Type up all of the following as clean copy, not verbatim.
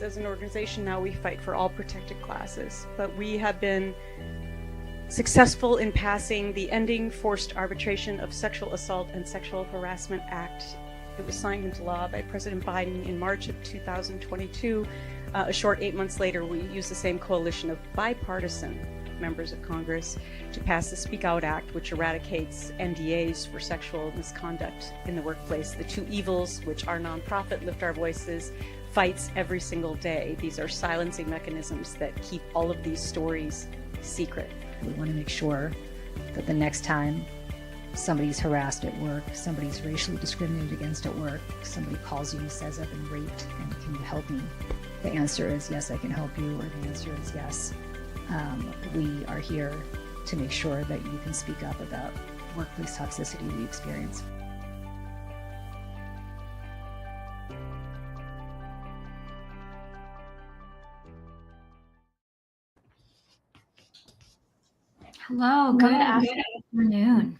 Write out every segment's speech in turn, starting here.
As an organization now, we fight for all protected classes, but we have been successful in passing the Ending Forced Arbitration of Sexual Assault and Sexual Harassment Act. It was signed into law by President Biden in March of 2022. A short 8 months later, we used the same coalition of bipartisan members of Congress to pass the Speak Out Act, which eradicates NDAs for sexual misconduct in the workplace, the two evils which our nonprofit Lift Our Voices fights every single day. These are silencing mechanisms that keep all of these stories secret. We want to make sure that the next time somebody's harassed at work, somebody's racially discriminated against at work, somebody calls you and says, I've been raped and can you help me? The answer is yes, I can help you, or the answer is yes. We are here to make sure that you can speak up about workplace toxicity we experience. Hello, good afternoon.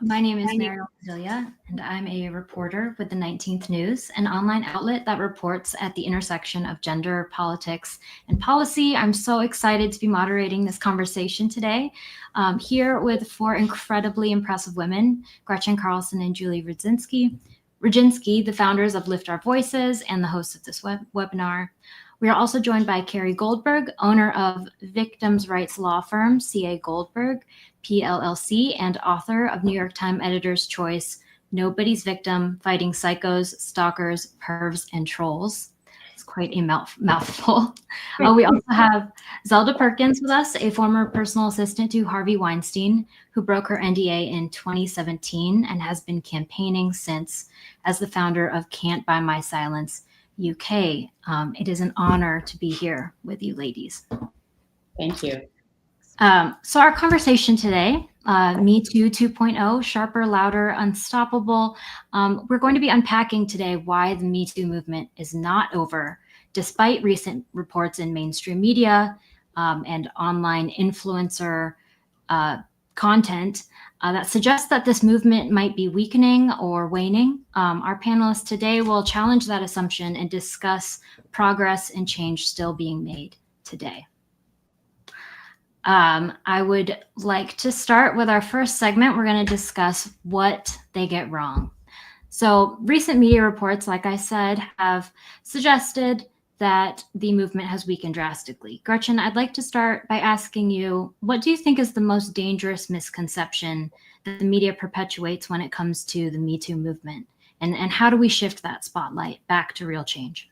My name is Mariel Padilla, and I'm a reporter with the 19th News, an online outlet that reports at the intersection of gender, politics, and policy. I'm so excited to be moderating this conversation today, here with four incredibly impressive women, Gretchen, Carlson, and Julie Roginsky, the founders of Lift Our Voices and the hosts of this webinar. We are also joined by Carrie Goldberg, owner of victims' rights law firm CA Goldberg, PLLC, and author of New York Times Editor's Choice, Nobody's Victim, Fighting Psychos, Stalkers, Pervs, and Trolls. It's quite a mouthful. We also have Zelda Perkins with us, a former personal assistant to Harvey Weinstein, who broke her NDA in 2017 and has been campaigning since as the founder of Can't Buy My Silence UK. It is an honor to be here with you ladies. Thank you. So our conversation today, Me Too 2.0, sharper, louder, unstoppable. We're going to be unpacking today why the Me Too movement is not over, despite recent reports in mainstream media and online influencer content that suggests that this movement might be weakening or waning. Our panelists today will challenge that assumption and discuss progress and change still being made today. I would like to start with our first segment. We're going to discuss what they get wrong. So recent media reports, like I said, have suggested that the movement has weakened drastically. Gretchen, I'd like to start by asking you, what do you think is the most dangerous misconception that the media perpetuates when it comes to the Me Too movement? And how do we shift that spotlight back to real change?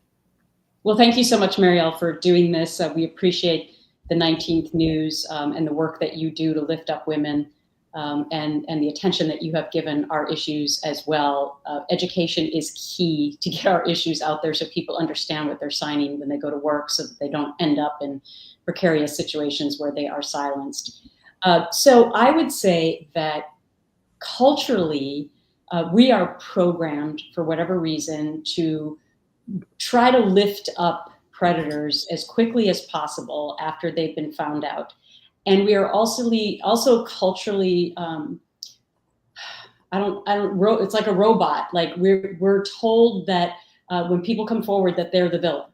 Well, thank you so much, Mariel, for doing this. We appreciate the 19th News and the work that you do to lift up women and the attention that you have given our issues as well. Education is key to get our issues out there so people understand what they're signing when they go to work, so that they don't end up in precarious situations where they are silenced. So I would say that culturally, we are programmed, for whatever reason, to try to lift up predators as quickly as possible after they've been found out. And we are also culturally, it's like a robot. Like we're told that when people come forward that they're the villain.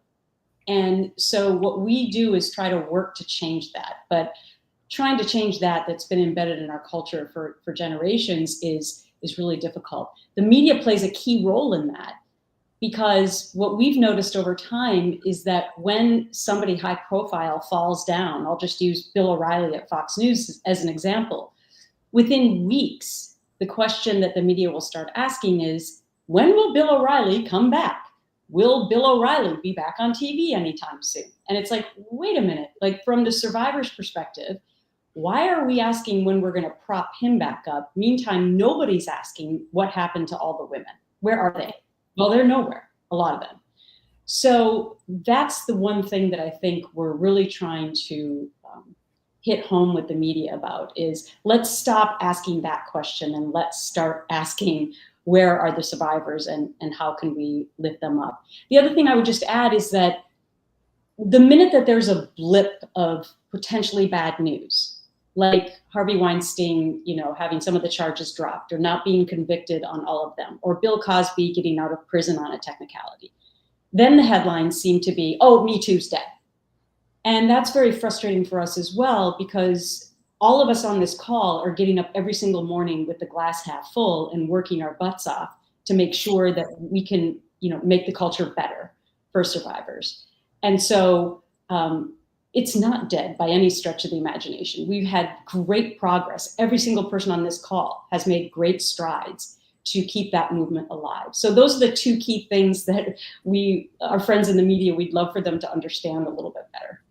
And so what we do is try to work to change that. But trying to change that's been embedded in our culture for generations is really difficult. The media plays a key role in that, because what we've noticed over time is that when somebody high profile falls down, I'll just use Bill O'Reilly at Fox News as an example, within weeks, the question that the media will start asking is, when will Bill O'Reilly come back? Will Bill O'Reilly be back on TV anytime soon? And it's like, wait a minute, like from the survivor's perspective, why are we asking when we're gonna prop him back up? Meantime, nobody's asking what happened to all the women. Where are they? Well, they're nowhere, a lot of them. So that's the one thing that I think we're really trying to hit home with the media about is, let's stop asking that question and let's start asking, where are the survivors and how can we lift them up? The other thing I would just add is that the minute that there's a blip of potentially bad news, like Harvey Weinstein, having some of the charges dropped or not being convicted on all of them, or Bill Cosby getting out of prison on a technicality, then the headlines seem to be, oh, Me Too's dead. And that's very frustrating for us as well, because all of us on this call are getting up every single morning with the glass half full and working our butts off to make sure that we can, make the culture better for survivors. And so it's not dead by any stretch of the imagination. We've had great progress. Every single person on this call has made great strides to keep that movement alive. So those are the two key things that our friends in the media, we'd love for them to understand a little bit better.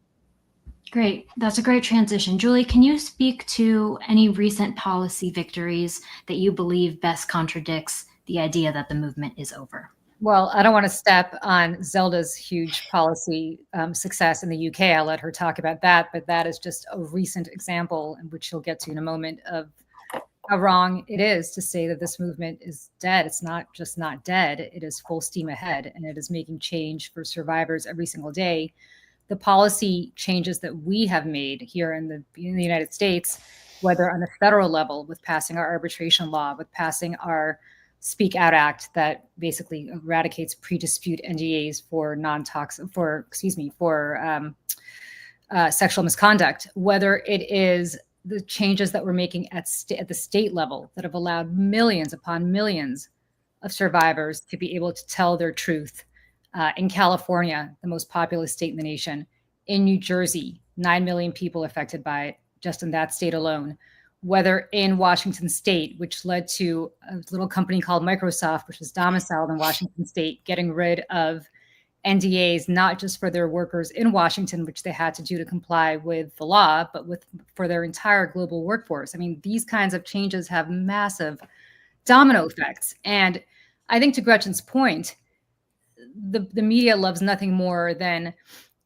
Great. That's a great transition. Julie, can you speak to any recent policy victories that you believe best contradicts the idea that the movement is over? Well, I don't want to step on Zelda's huge policy success in the UK. I'll let her talk about that, but that is just a recent example, which she'll get to in a moment, of how wrong it is to say that this movement is dead. It's not just not dead. It is full steam ahead, and it is making change for survivors every single day. The policy changes that we have made here in the United States, whether on the federal level with passing our arbitration law, with passing our Speak Out Act that basically eradicates pre-dispute NDAs for sexual misconduct, whether it is the changes that we're making at the state level that have allowed millions upon millions of survivors to be able to tell their truth. In California, the most populous state in the nation, in New Jersey, 9 million people affected by it, just in that state alone. Whether in Washington State, which led to a little company called Microsoft, which is domiciled in Washington State, getting rid of NDAs, not just for their workers in Washington, which they had to do to comply with the law, but for their entire global workforce. I mean, these kinds of changes have massive domino effects. And I think, to Gretchen's point, the media loves nothing more than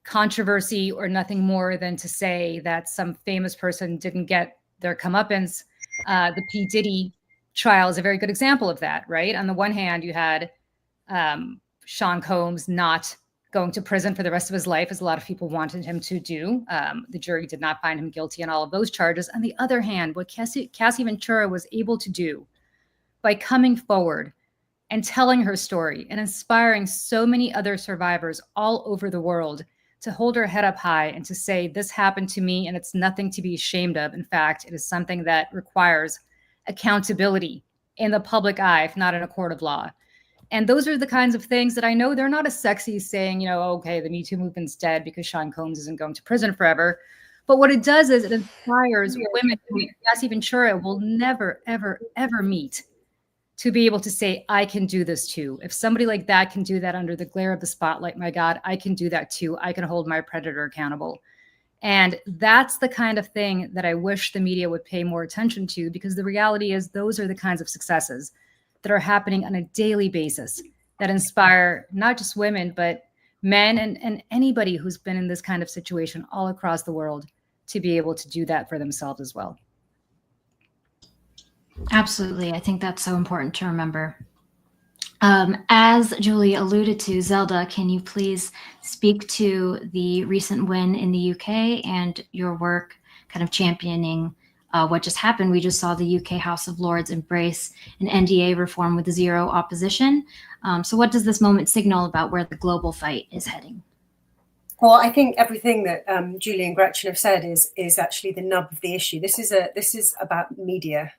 controversy, or nothing more than to say that some famous person didn't get their comeuppance. The P. Diddy trial is a very good example of that, right? On the one hand, you had Sean Combs not going to prison for the rest of his life, as a lot of people wanted him to do. The jury did not find him guilty on all of those charges. On the other hand, what Cassie Ventura was able to do by coming forward and telling her story and inspiring so many other survivors all over the world to hold her head up high and to say, this happened to me and it's nothing to be ashamed of. In fact, it is something that requires accountability in the public eye, if not in a court of law. And those are the kinds of things that I know they're not as sexy as saying, okay, the Me Too movement's dead because Sean Combs isn't going to prison forever. But what it does is it inspires women who Cassie Ventura will never, ever, ever meet, to be able to say, I can do this too. If somebody like that can do that under the glare of the spotlight, my God, I can do that too. I can hold my predator accountable. And that's the kind of thing that I wish the media would pay more attention to, because the reality is those are the kinds of successes that are happening on a daily basis that inspire not just women, but men and anybody who's been in this kind of situation all across the world to be able to do that for themselves as well. Absolutely. I think that's so important to remember. As Julie alluded to, Zelda, can you please speak to the recent win in the UK and your work kind of championing what just happened? We just saw the UK House of Lords embrace an NDA reform with zero opposition. So what does this moment signal about where the global fight is heading? Well, I think everything that Julie and Gretchen have said is actually the nub of the issue. This is about media.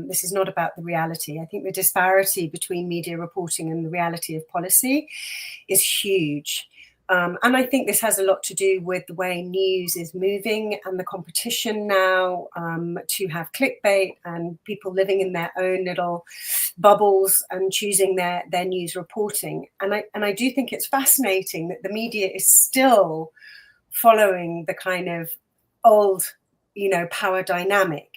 This is not about the reality. I think the disparity between media reporting and the reality of policy is huge. And I think this has a lot to do with the way news is moving and the competition now to have clickbait and people living in their own little bubbles and choosing their news reporting. And I do think it's fascinating that the media is still following the kind of old, power dynamic,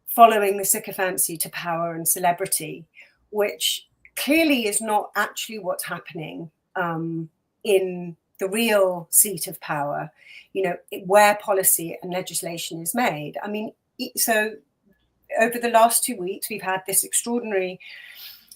following the sycophancy to power and celebrity, which clearly is not actually what's happening in the real seat of power, where policy and legislation is made. I mean, so over the last 2 weeks, we've had this extraordinary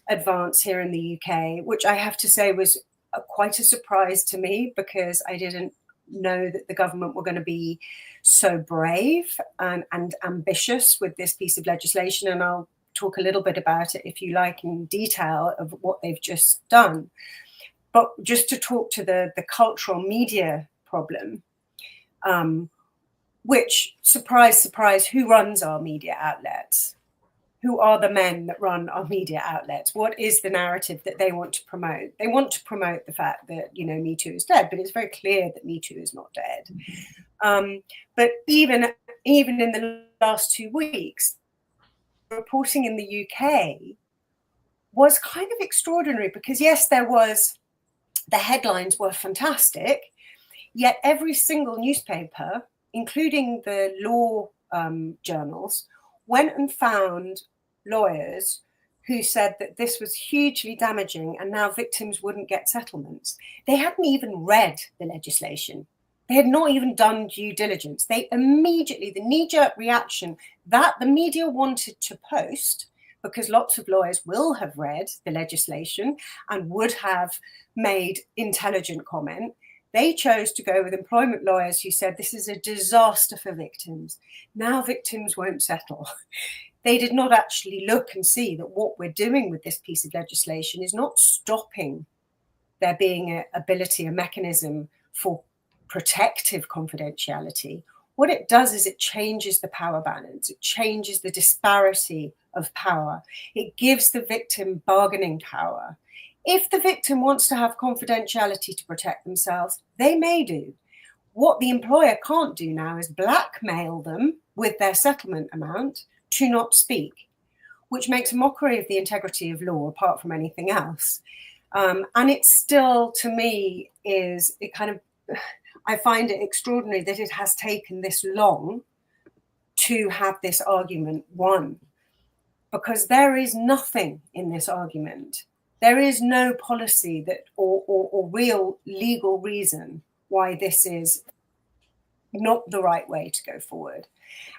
advance here in the UK, which I have to say was quite a surprise to me, because I didn't know that the government were going to be so brave and ambitious with this piece of legislation. And I'll talk a little bit about it, if you like, in detail of what they've just done. But just to talk to the cultural media problem, which, surprise, surprise, who runs our media outlets? Who are the men that run our media outlets? What is the narrative that they want to promote? They want to promote the fact that, you know, Me Too is dead, but it's very clear that Me Too is not dead. But even in the last 2 weeks, reporting in the UK was kind of extraordinary because, yes, the headlines were fantastic, yet every single newspaper, including the law journals, went and found lawyers who said that this was hugely damaging and now victims wouldn't get settlements. They hadn't even read the legislation. They had not even done due diligence. They immediately, the knee-jerk reaction that the media wanted to post, because lots of lawyers will have read the legislation and would have made intelligent comment, they chose to go with employment lawyers who said this is a disaster for victims. Now victims won't settle. They did not actually look and see that what we're doing with this piece of legislation is not stopping there being a mechanism for protective confidentiality. What it does is it changes the power balance. It changes the disparity of power. It gives the victim bargaining power. If the victim wants to have confidentiality to protect themselves, they may do. What the employer can't do now is blackmail them with their settlement amount to not speak, which makes a mockery of the integrity of law apart from anything else. And it still, to me, I find it extraordinary that it has taken this long to have this argument won, because there is nothing in this argument. There is no policy that or real legal reason why this is not the right way to go forward.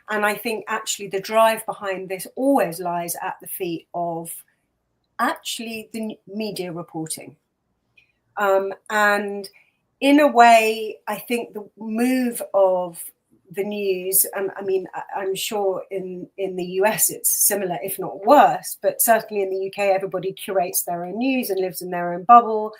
And I think actually the drive behind this always lies at the feet of actually the media reporting. And in a way, I think the move of the news, and I mean, I'm sure in the US it's similar, if not worse, but certainly in the UK, everybody curates their own news and lives in their own bubble.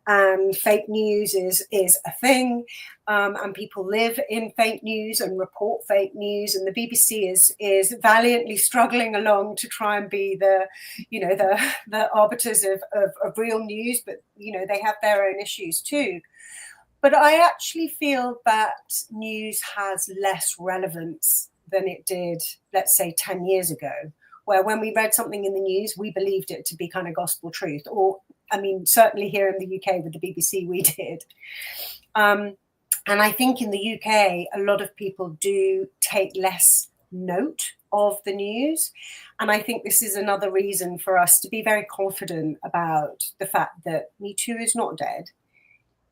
And fake news is a thing, and people live in fake news and report fake news. And the BBC is valiantly struggling along to try and be the arbiters of real news, but they have their own issues too. But I actually feel that news has less relevance than it did, let's say, 10 years ago, where when we read something in the news, we believed it to be kind of gospel truth. Or, I mean, certainly here in the UK with the BBC, we did. And I think in the UK, a lot of people do take less note of the news. And I think this is another reason for us to be very confident about the fact that Me Too is not dead.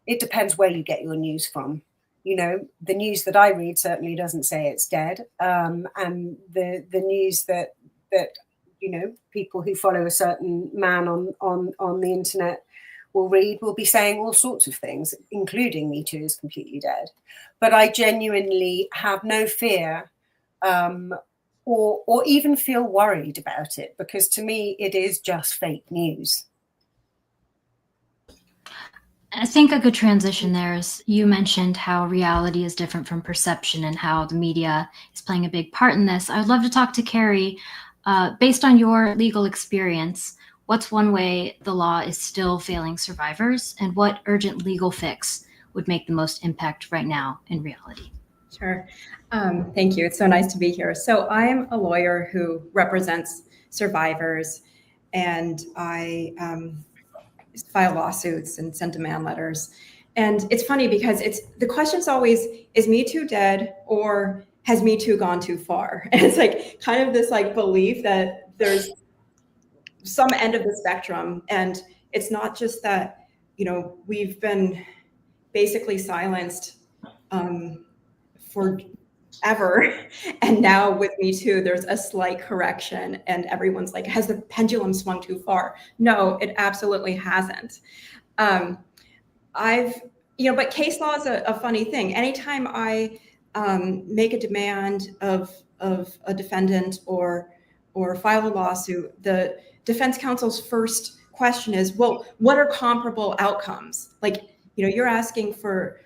It depends where you get your news from. The news that I read certainly doesn't say it's dead. And the news that people who follow a certain man on the internet will read will be saying all sorts of things, including Me Too is completely dead. But I genuinely have no fear or even feel worried about it, because to me, it is just fake news. I think a good transition there is you mentioned how reality is different from perception and how the media is playing a big part in this. I would love to talk to Carrie. Based on your legal experience, what's one way the law is still failing survivors, and what urgent legal fix would make the most impact right now in reality? Sure. Thank you. It's so nice to be here. So I'm a lawyer who represents survivors, and I file lawsuits and send demand letters. And it's funny because the question's always, is Me Too dead, or has Me Too gone too far? And it's like kind of this like belief that there's some end of the spectrum. And it's not just that, we've been basically silenced forever. And now with Me Too, there's a slight correction and everyone's like, has the pendulum swung too far? No, it absolutely hasn't. But case law is a funny thing. Anytime I make a demand of a defendant or file a lawsuit, the defense counsel's first question is, well, what are comparable outcomes? Like, you're asking for,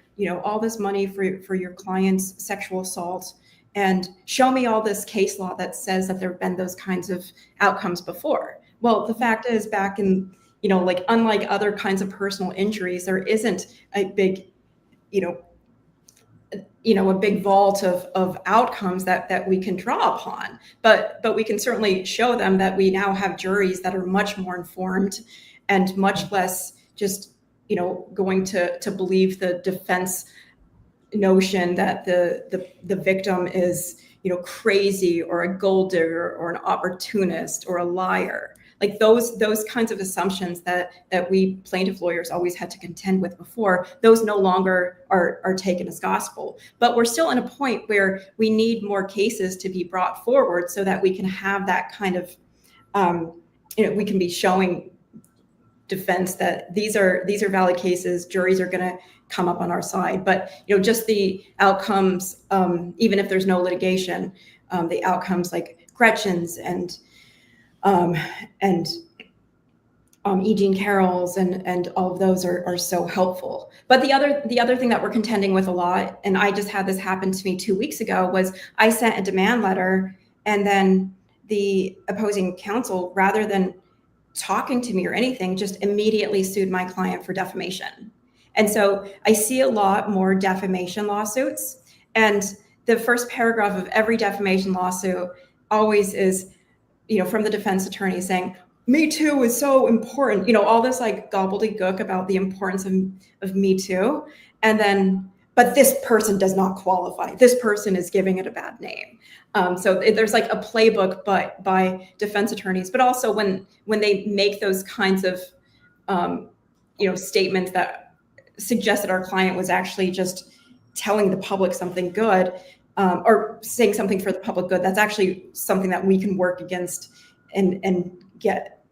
all this money for your client's sexual assault, and show me all this case law that says that there have been those kinds of outcomes before. Well, the fact is, back in, like, unlike other kinds of personal injuries, there isn't a big, a big vault of outcomes that we can draw upon, but we can certainly show them that we now have juries that are much more informed and much less just, going to believe the defense notion that the victim is, crazy or a gold digger or an opportunist or a liar. Like those kinds of assumptions that we plaintiff lawyers always had to contend with before, those no longer are taken as gospel. But we're still in a point where we need more cases to be brought forward so that we can have that kind of, we can be showing defense that these are valid cases. Juries are going to come up on our side. But just the outcomes, even if there's no litigation, the outcomes like Gretchen's and E. Jean Carroll's and all of those are so helpful. But the other thing that we're contending with a lot, and I just had this happen to me 2 weeks ago, was I sent a demand letter, and then the opposing counsel, rather than talking to me or anything, just immediately sued my client for defamation. And so I see a lot more defamation lawsuits, and the first paragraph of every defamation lawsuit always is, from the defense attorney saying, Me Too is so important, all this like gobbledygook about the importance of Me Too. And then, but this person does not qualify. This person is giving it a bad name. So there's like a playbook, but by defense attorneys, but also when they make those kinds of, statements that suggest that our client was actually just telling the public something good, or saying something for the public good, that's actually something that we can work against and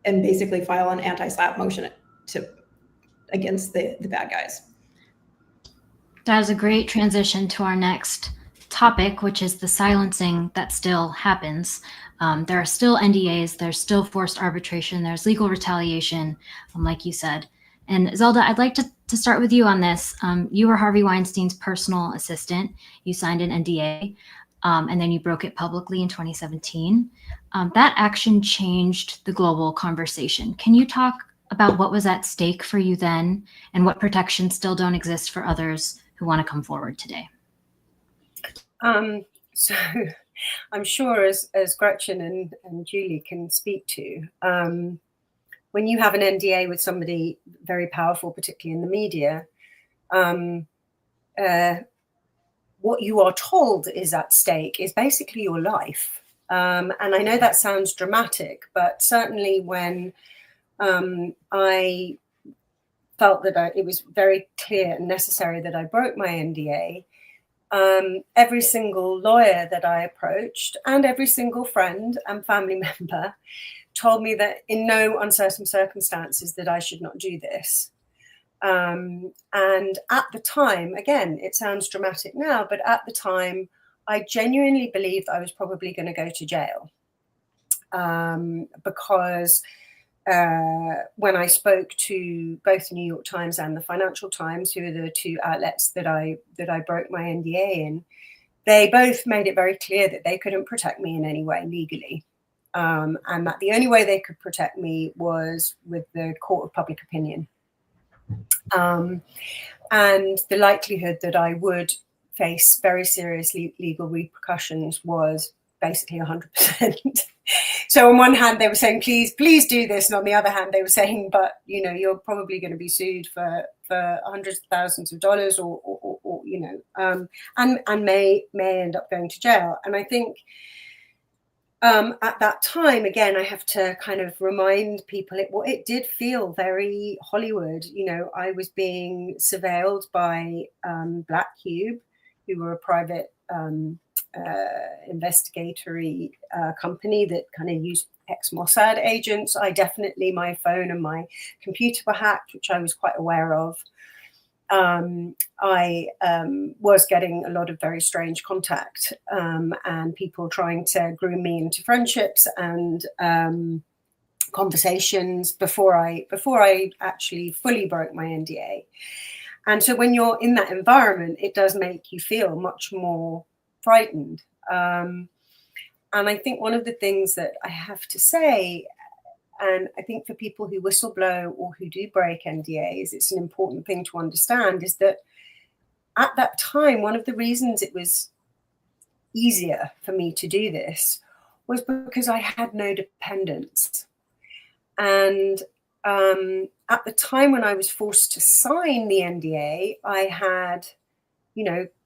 basically file an anti-SLAPP motion against the bad guys. That is a great transition to our next topic, which is the silencing that still happens. There are still NDAs, there's still forced arbitration, there's legal retaliation, like you said. And Zelda, I'd like to start with you on this. You were Harvey Weinstein's personal assistant. You signed an NDA, and then you broke it publicly in 2017. That action changed the global conversation. Can you talk about what was at stake for you then, and what protections still don't exist for others who want to come forward today? So I'm sure as Gretchen and Julie can speak to, when you have an NDA with somebody very powerful, particularly in the media, what you are told is at stake is basically your life. And I know that sounds dramatic, but certainly when I felt that it was very clear and necessary that I broke my NDA, every single lawyer that I approached and every single friend and family member told me that in no uncertain circumstances that I should not do this. And at the time, again, it sounds dramatic now, but at the time, I genuinely believed I was probably going to go to jail. Because when I spoke to both the New York Times and the Financial Times, who are the two outlets that I broke my NDA in, they both made it very clear that they couldn't protect me in any way legally. And that the only way they could protect me was with the court of public opinion. And the likelihood that I would face very serious legal repercussions was basically 100%. So on one hand, they were saying, please do this. And on the other hand, they were saying, but, you're probably going to be sued for hundreds of thousands of dollars or and may end up going to jail. And I think, at that time, again, I have to kind of remind people it did feel very Hollywood. I was being surveilled by Black Cube, who were a private investigatory company that kind of used ex-Mossad agents. My phone and my computer were hacked, which I was quite aware of. I was getting a lot of very strange contact and people trying to groom me into friendships and conversations before I actually fully broke my NDA. And so when you're in that environment, it does make you feel much more frightened. And I think one of the things that I have to say, and I think for people who whistleblow or who do break NDAs, it's an important thing to understand, is that at that time, one of the reasons it was easier for me to do this was because I had no dependents. And at the time when I was forced to sign the NDA, I had,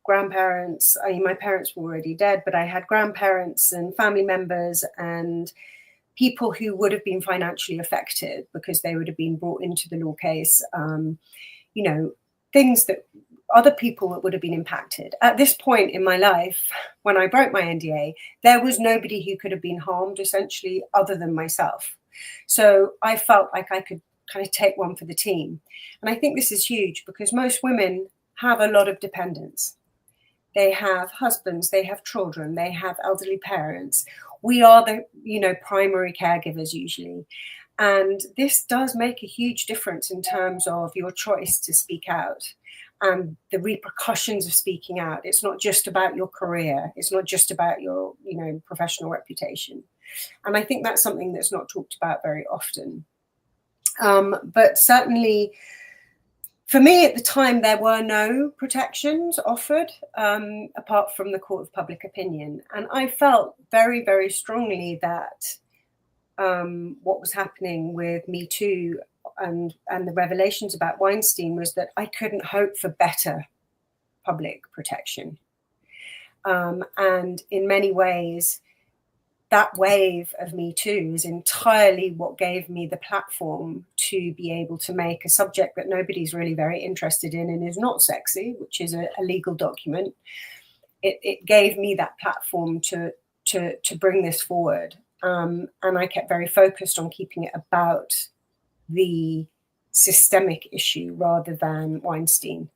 grandparents. I mean, my parents were already dead, but I had grandparents and family members and people who would have been financially affected because they would have been brought into the law case. Things that other people that would have been impacted. At this point in my life, when I broke my NDA, there was nobody who could have been harmed, essentially, other than myself. So I felt like I could kind of take one for the team. And I think this is huge because most women have a lot of dependents. They have husbands, they have children, they have elderly parents. We are the, primary caregivers usually. And this does make a huge difference in terms of your choice to speak out and the repercussions of speaking out. It's not just about your career. It's not just about your, professional reputation. And I think that's something that's not talked about very often. But certainly for me at the time, there were no protections offered apart from the court of public opinion. And I felt very, very strongly that what was happening with Me Too and the revelations about Weinstein was that I couldn't hope for better public protection. And in many ways, that wave of Me Too is entirely what gave me the platform to be able to make a subject that nobody's really very interested in and is not sexy, which is a legal document. It gave me that platform to bring this forward. And I kept very focused on keeping it about the systemic issue rather than Weinstein.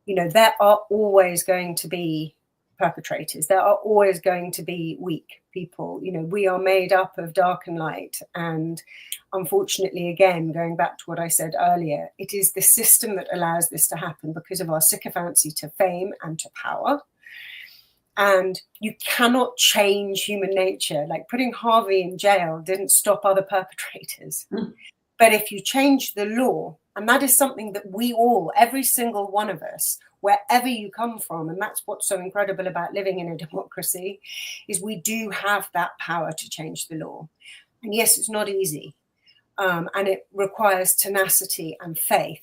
There are always going to be perpetrators. There are always going to be weak people. We are made up of dark and light. And unfortunately, again, going back to what I said earlier, it is the system that allows this to happen because of our sycophancy to fame and to power. And you cannot change human nature. Like putting Harvey in jail didn't stop other perpetrators. But if you change the law, and that is something that we all, every single one of us, wherever you come from, and that's what's so incredible about living in a democracy, is we do have that power to change the law. And yes, it's not easy. And it requires tenacity and faith.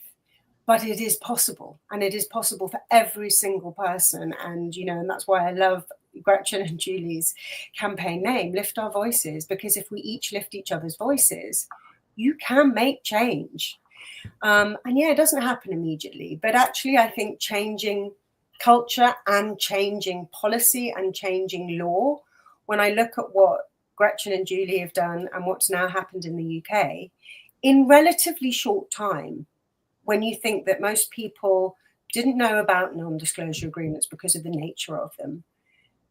But it is possible, and it is possible for every single person. And, and that's why I love Gretchen and Julie's campaign name, Lift Our Voices, because if we each lift each other's voices, you can make change. And yeah, it doesn't happen immediately, but actually I think changing culture and changing policy and changing law, when I look at what Gretchen and Julie have done and what's now happened in the UK, in relatively short time, when you think that most people didn't know about non-disclosure agreements because of the nature of them,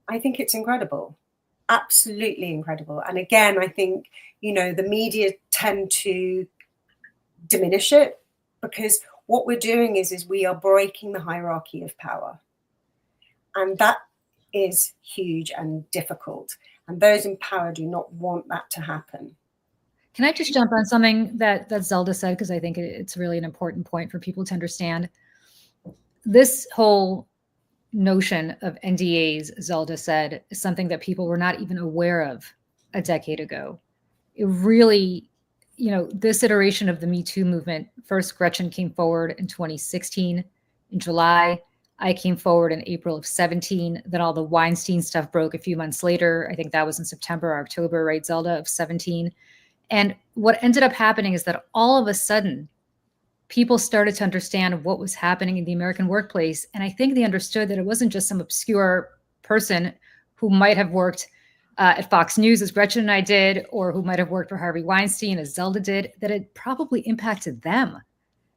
I think it's incredible. Absolutely incredible. And again, I think, the media tend to diminish it because what we're doing is we are breaking the hierarchy of power. And that is huge and difficult. And those in power do not want that to happen. Can I just jump on something that Zelda said, because I think it's really an important point for people to understand. This whole notion of NDAs, Zelda said, is something that people were not even aware of a decade ago. It really, this iteration of the Me Too movement, first Gretchen came forward in 2016 in July. I came forward in April of 17. Then all the Weinstein stuff broke a few months later. I think that was in September or October, right, Zelda, of 17. And what ended up happening is that all of a sudden, people started to understand what was happening in the American workplace. And I think they understood that it wasn't just some obscure person who might have worked at Fox News, as Gretchen and I did, or who might have worked for Harvey Weinstein, as Zelda did, that it probably impacted them.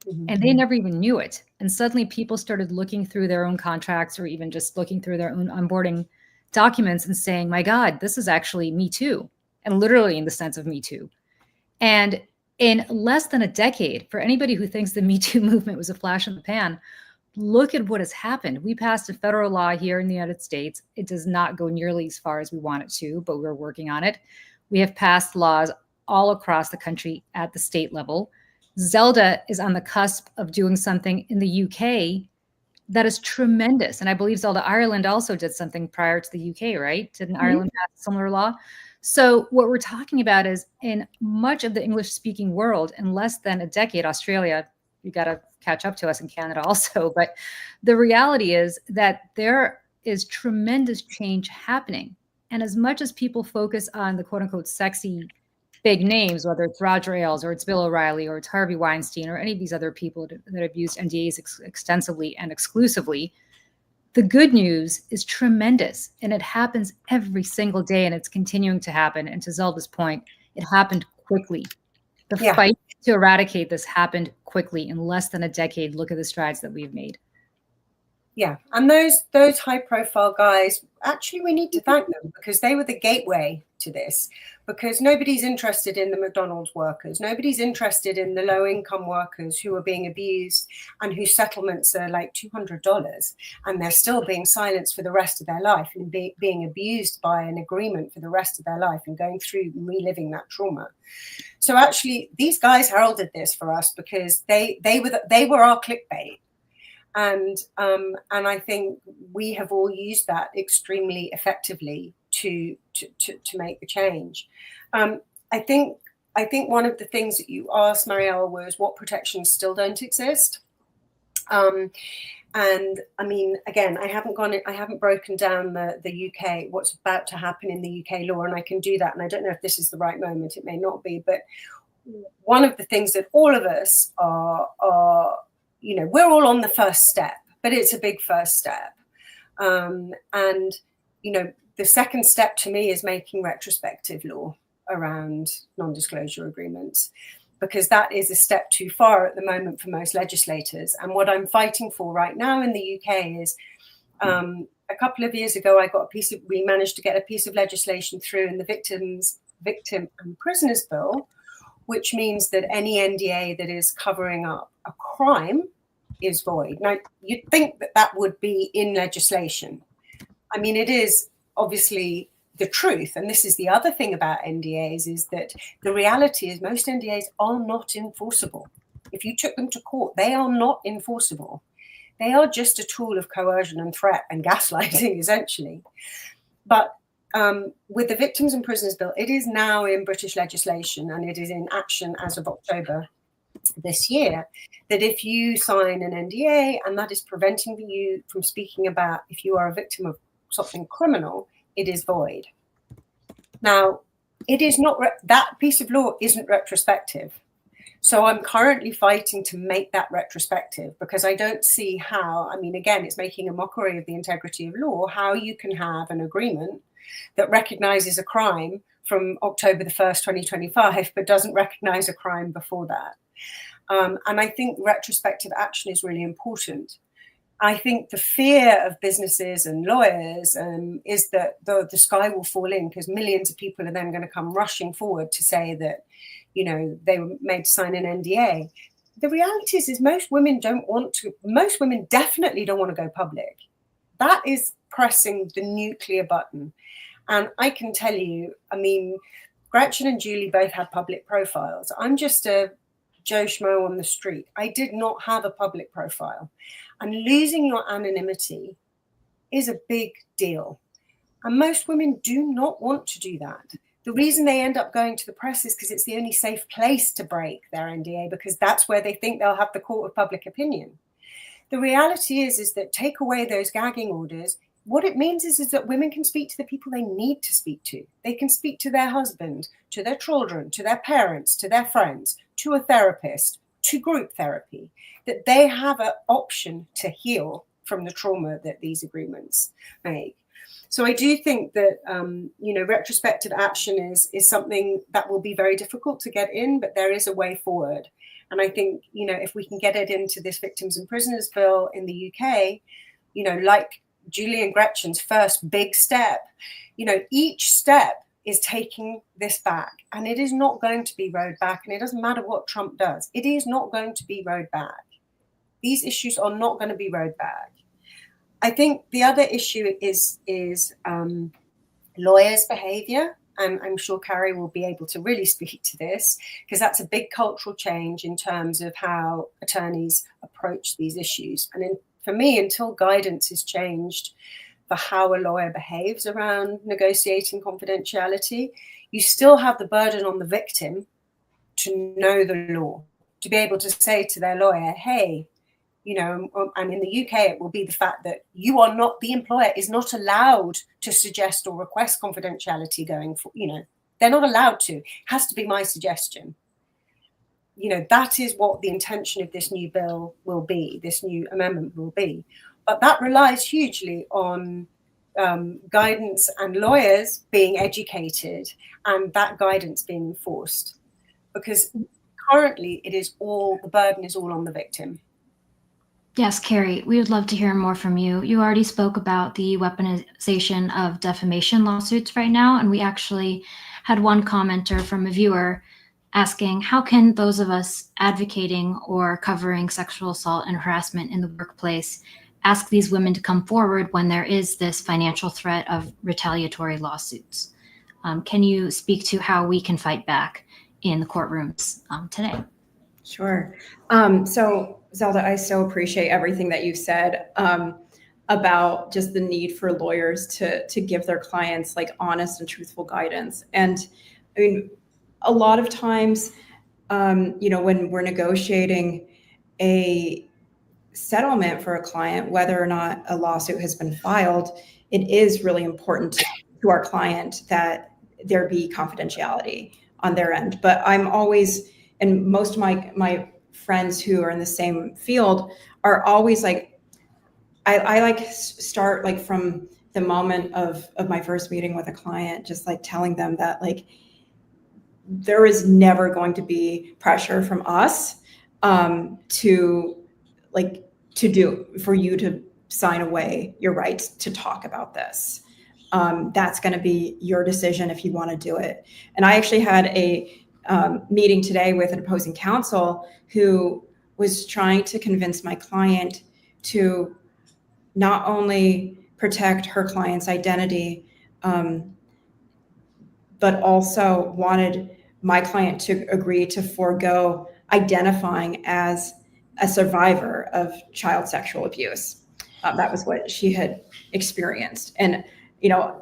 Mm-hmm. And they never even knew it. And suddenly people started looking through their own contracts or even just looking through their own onboarding documents and saying, my God, this is actually Me Too. And literally in the sense of Me Too. And in less than a decade, for anybody who thinks the Me Too movement was a flash in the pan, look at what has happened. We passed a federal law here in the United States. It does not go nearly as far as we want it to, but we're working on it. We have passed laws all across the country at the state level. Zelda is on the cusp of doing something in the UK that is tremendous. And I believe Zelda Ireland also did something prior to the UK, right? Didn't Ireland pass a similar law? So what we're talking about is in much of the English-speaking world, in less than a decade, Australia, you got to catch up to us in Canada also. But the reality is that there is tremendous change happening. And as much as people focus on the quote unquote sexy big names, whether it's Roger Ailes or it's Bill O'Reilly or it's Harvey Weinstein or any of these other people that have used NDAs extensively and exclusively, the good news is tremendous. And it happens every single day, and it's continuing to happen. And to Zelda's point, it happened quickly. The fight to eradicate this happened quickly in less than a decade. Look at the strides that we've made. Yeah, and those high-profile guys, actually, we need to thank them because they were the gateway to this. Because nobody's interested in the McDonald's workers, nobody's interested in the low-income workers who are being abused and whose settlements are like $200, and they're still being silenced for the rest of their life and being abused by an agreement for the rest of their life and going through reliving that trauma. So actually, these guys heralded this for us because they were our clickbait. And I think we have all used that extremely effectively to make the change. I think one of the things that you asked, Mariel, was what protections still don't exist. And I mean, again, I haven't broken down the UK, what's about to happen in the UK law, and I can do that. And I don't know if this is the right moment. It may not be, but one of the things that all of us are you know, we're all on the first step, but it's a big first step. And, you know, the second step to me is making retrospective law around non-disclosure agreements, because that is a step too far at the moment for most legislators. And what I'm fighting for right now in the UK is a couple of years ago, we managed to get a piece of legislation through in the Victim and Prisoners Bill, which means that any NDA that is covering up a crime is void. Now, you'd think that that would be in legislation. I mean, it is obviously the truth. And this is the other thing about NDAs, is that the reality is most NDAs are not enforceable. If you took them to court, they are not enforceable. They are just a tool of coercion and threat and gaslighting, essentially. But with the Victims and Prisoners Bill, it is now in British legislation, and it is in action as of October this year, that if you sign an NDA and that is preventing you from speaking about if you are a victim of something criminal, it is void. Now, it is not, that piece of law isn't retrospective. So I'm currently fighting to make that retrospective, because I don't see how, I mean, again, it's making a mockery of the integrity of law, how you can have an agreement that recognizes a crime from October the 1st, 2025, but doesn't recognize a crime before that. And I think retrospective action is really important. I think the fear of businesses and lawyers is that the sky will fall in, because millions of people are then going to come rushing forward to say that, you know, they were made to sign an NDA. The reality is most women definitely don't want to go public. That is pressing the nuclear button. And I can tell you, I mean, Gretchen and Julie both had public profiles. I'm just a Joe Schmo on the street. I did not have a public profile. And losing your anonymity is a big deal. And most women do not want to do that. The reason they end up going to the press is because it's the only safe place to break their NDA, because that's where they think they'll have the court of public opinion. The reality is that take away those gagging orders. What it means is that women can speak to the people they need to speak to. They can speak to their husband, to their children, to their parents, to their friends, to a therapist, to group therapy, that they have an option to heal from the trauma that these agreements make. So I do think that, you know, retrospective action is something that will be very difficult to get in, but there is a way forward. And I think, you know, if we can get it into this Victims and Prisoners Bill in the UK, you know, like Julie and Gretchen's first big step, you know, each step is taking this back, and it is not going to be rowed back, and it doesn't matter what Trump does. It is not going to be rowed back. These issues are not going to be rowed back. I think the other issue is lawyers' behavior, and I'm sure Carrie will be able to really speak to this, because that's a big cultural change in terms of how attorneys approach these issues. And for me, until guidance is changed for how a lawyer behaves around negotiating confidentiality, you still have the burden on the victim to know the law, to be able to say to their lawyer, hey, you know, and in the UK, it will be the fact that you are not, the employer is not allowed to suggest or request confidentiality going for, you know, they're not allowed to. It has to be my suggestion. You know, that is what the intention of this new bill will be, this new amendment will be. But that relies hugely on guidance and lawyers being educated and that guidance being enforced. Because currently it is all, the burden is all on the victim. Yes, Carrie, we would love to hear more from you. You already spoke about the weaponization of defamation lawsuits right now, and we actually had one commenter from a viewer asking, how can those of us advocating or covering sexual assault and harassment in the workplace ask these women to come forward when there is this financial threat of retaliatory lawsuits? Can you speak to how we can fight back in the courtrooms today? Sure. So Zelda, I so appreciate everything that you've said about just the need for lawyers to give their clients like honest and truthful guidance. And I mean, a lot of times, you know, when we're negotiating a settlement for a client, whether or not a lawsuit has been filed, it is really important to our client that there be confidentiality on their end. But I'm always, and most of my friends who are in the same field are always like, I like start like from the moment of my first meeting with a client, just like telling them that like, there is never going to be pressure from us for you to sign away your rights to talk about this. That's going to be your decision if you want to do it. And I actually had a meeting today with an opposing counsel who was trying to convince my client to not only protect her client's identity, but also wanted my client to agree to forego identifying as a survivor of child sexual abuse. That was what she had experienced. And, you know,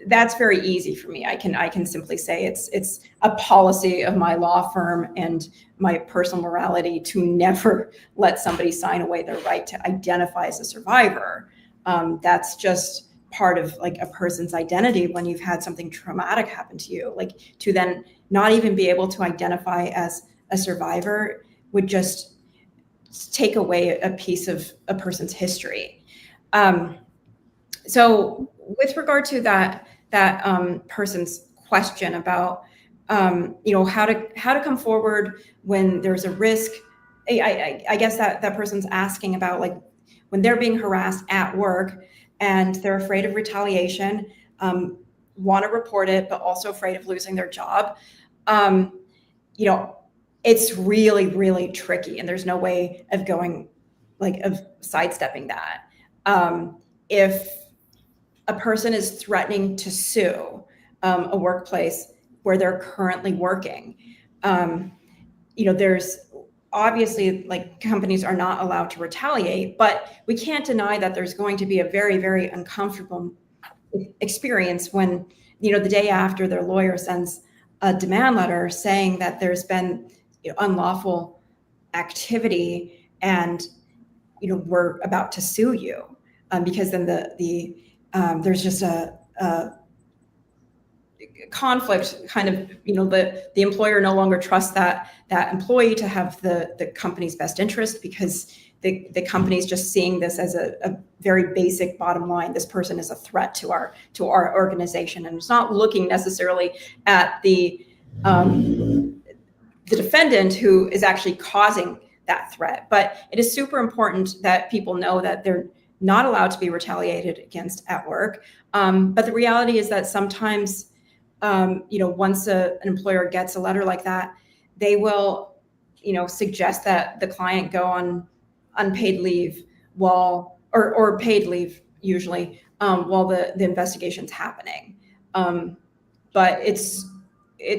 that's very easy for me. I can simply say it's a policy of my law firm and my personal morality to never let somebody sign away their right to identify as a survivor. That's just part of like a person's identity when you've had something traumatic happen to you. Like to then not even be able to identify as a survivor would just take away a piece of a person's history. So with regard to that person's question about you know, how to come forward when there's a risk, I guess that person's asking about like when they're being harassed at work and they're afraid of retaliation, want to report it, but also afraid of losing their job. You know, it's really, really tricky, and there's no way of sidestepping that. If a person is threatening to sue a workplace where they're currently working, you know, there's obviously like companies are not allowed to retaliate, but we can't deny that there's going to be a very, very uncomfortable experience when, you know, the day after their lawyer sends a demand letter saying that there's been, you know, unlawful activity and, you know, we're about to sue you, because then there's just a conflict kind of, you know, the employer no longer trusts that employee to have the company's best interest because the company's just seeing this as a very basic bottom line. This person is a threat to our organization, and it's not looking necessarily at the defendant who is actually causing that threat. But it is super important that people know that they're not allowed to be retaliated against at work. But the reality is that sometimes once an employer gets a letter like that, they will, suggest that the client go on unpaid leave or paid leave usually while the investigation's happening. But it's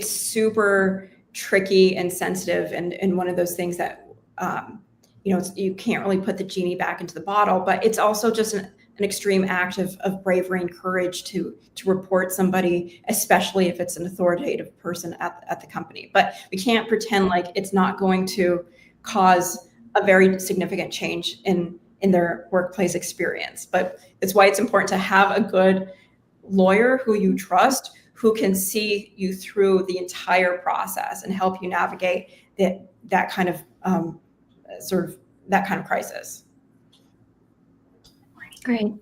super tricky and sensitive, and one of those things that you can't really put the genie back into the bottle. But it's also just an extreme act of bravery and courage to report somebody, especially if it's an authoritative person at the company. But we can't pretend like it's not going to cause a very significant change in their workplace experience. But it's why it's important to have a good lawyer who you trust, who can see you through the entire process and help you navigate that kind of crisis. Great.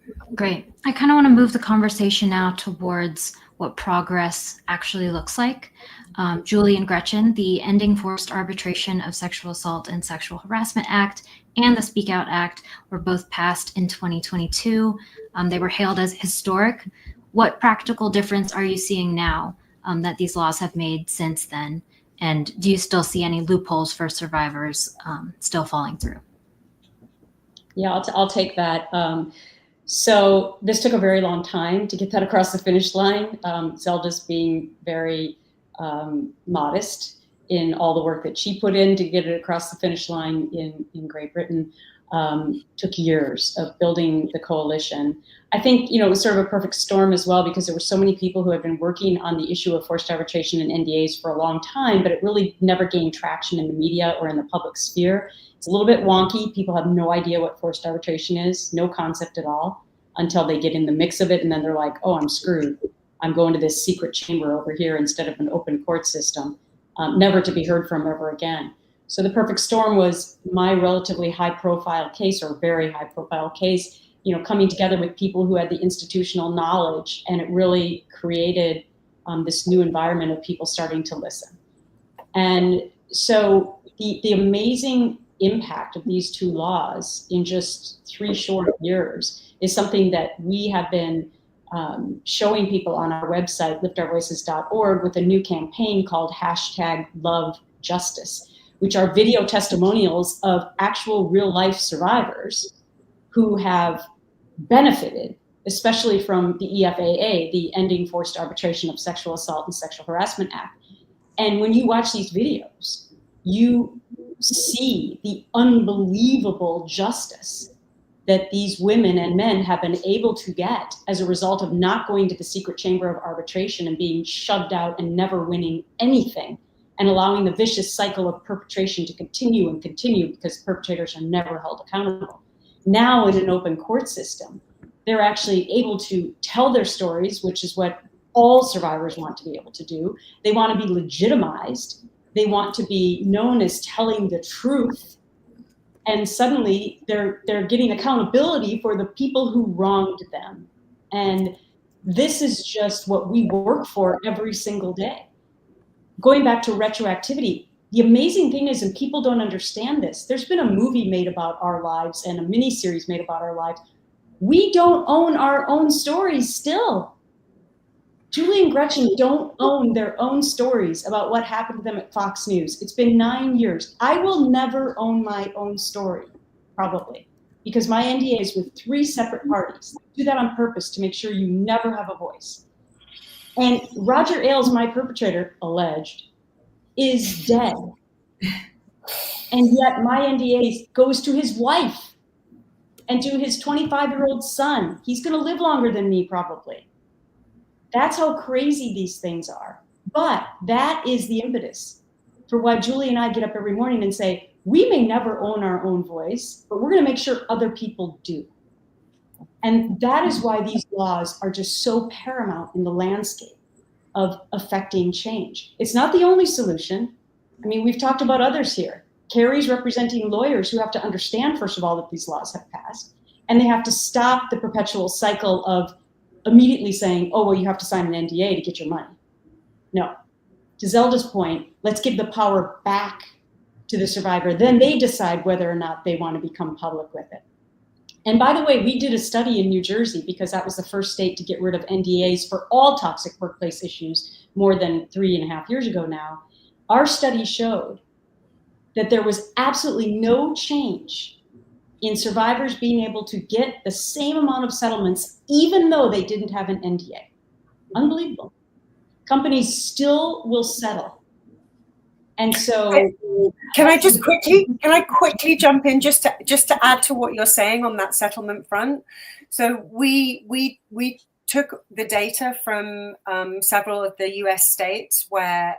I kind of want to move the conversation now towards what progress actually looks like. Julie and Gretchen, the Ending Forced Arbitration of Sexual Assault and Sexual Harassment Act and the Speak Out Act were both passed in 2022. They were hailed as historic. What practical difference are you seeing now that these laws have made since then? And do you still see any loopholes for survivors still falling through? Yeah, I'll take that. So this took a very long time to get that across the finish line. Zelda's being very modest in all the work that she put in to get it across the finish line in Great Britain. Took years of building the coalition. I think, it was sort of a perfect storm as well, because there were so many people who had been working on the issue of forced arbitration and NDAs for a long time, but it really never gained traction in the media or in the public sphere. It's a little bit wonky. People have no idea what forced arbitration is, no concept at all, until they get in the mix of it. And then they're like, oh, I'm screwed. I'm going to this secret chamber over here instead of an open court system, never to be heard from ever again. So the perfect storm was my relatively high profile case, or very high profile case, coming together with people who had the institutional knowledge, and it really created this new environment of people starting to listen. And so the amazing impact of these two laws in just 3 short years is something that we have been showing people on our website, liftourvoices.org, with a new campaign called #LoveJustice, which are video testimonials of actual real life survivors who have benefited, especially from the EFAA, the Ending Forced Arbitration of Sexual Assault and Sexual Harassment Act. And when you watch these videos, you see the unbelievable justice that these women and men have been able to get as a result of not going to the secret chamber of arbitration and being shoved out and never winning anything, and allowing the vicious cycle of perpetration to continue and continue because perpetrators are never held accountable. Now in an open court system, they're actually able to tell their stories, which is what all survivors want to be able to do. They want to be legitimized. They want to be known as telling the truth. And suddenly they're getting accountability for the people who wronged them. And this is just what we work for every single day. Going back to retroactivity, the amazing thing is, and people don't understand this, there's been a movie made about our lives and a miniseries made about our lives. We don't own our own stories still. Julie and Gretchen don't own their own stories about what happened to them at Fox News. It's been 9 years. I will never own my own story, probably, because my NDA is with 3 separate parties. I do that on purpose to make sure you never have a voice. And Roger Ailes, my perpetrator, alleged, is dead. And yet my NDA goes to his wife and to his 25-year-old son. He's going to live longer than me, probably. That's how crazy these things are. But that is the impetus for why Julie and I get up every morning and say, we may never own our own voice, but we're going to make sure other people do. And that is why these laws are just so paramount in the landscape of affecting change. It's not the only solution. I mean, we've talked about others here. Carrie's representing lawyers who have to understand, first of all, that these laws have passed, and they have to stop the perpetual cycle of immediately saying, oh, well, you have to sign an NDA to get your money. No. To Zelda's point, let's give the power back to the survivor. Then they decide whether or not they want to become public with it. And by the way, we did a study in New Jersey because that was the first state to get rid of NDAs for all toxic workplace issues more than 3.5 years ago now. Our study showed that there was absolutely no change in survivors being able to get the same amount of settlements, even though they didn't have an NDA. Unbelievable. Companies still will settle. And so can I quickly jump in just to add to what you're saying on that settlement front? So we took the data from several of the US states where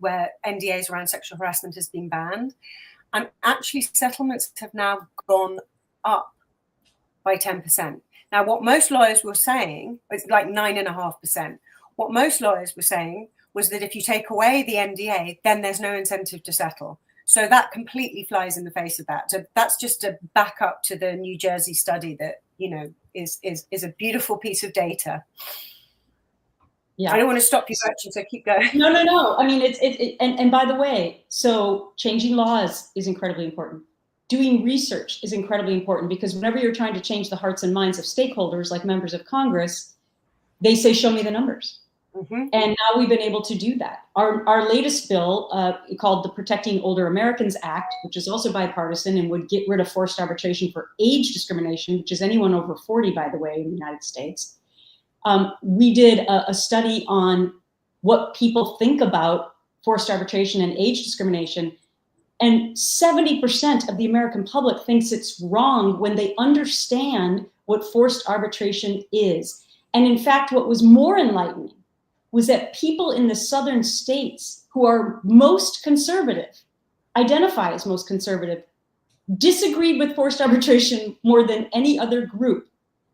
where NDAs around sexual harassment has been banned, and actually settlements have now gone up by 10%. Now, what most lawyers were saying was like 9.5%. What most lawyers were saying was that if you take away the NDA, then there's no incentive to settle. So that completely flies in the face of that. So that's just a backup to the New Jersey study that, is a beautiful piece of data. Yeah. I don't want to stop you, Gretchen, so keep going. No. I mean, and by the way, so changing laws is incredibly important. Doing research is incredibly important, because whenever you're trying to change the hearts and minds of stakeholders like members of Congress, they say, show me the numbers. Mm-hmm. And now we've been able to do that. Our latest bill, called the Protecting Older Americans Act, which is also bipartisan and would get rid of forced arbitration for age discrimination, which is anyone over 40, by the way, in the United States. We did a study on what people think about forced arbitration and age discrimination. And 70% of the American public thinks it's wrong when they understand what forced arbitration is. And in fact, what was more enlightening was that people in the southern states who are most conservative, identify as most conservative, disagreed with forced arbitration more than any other group.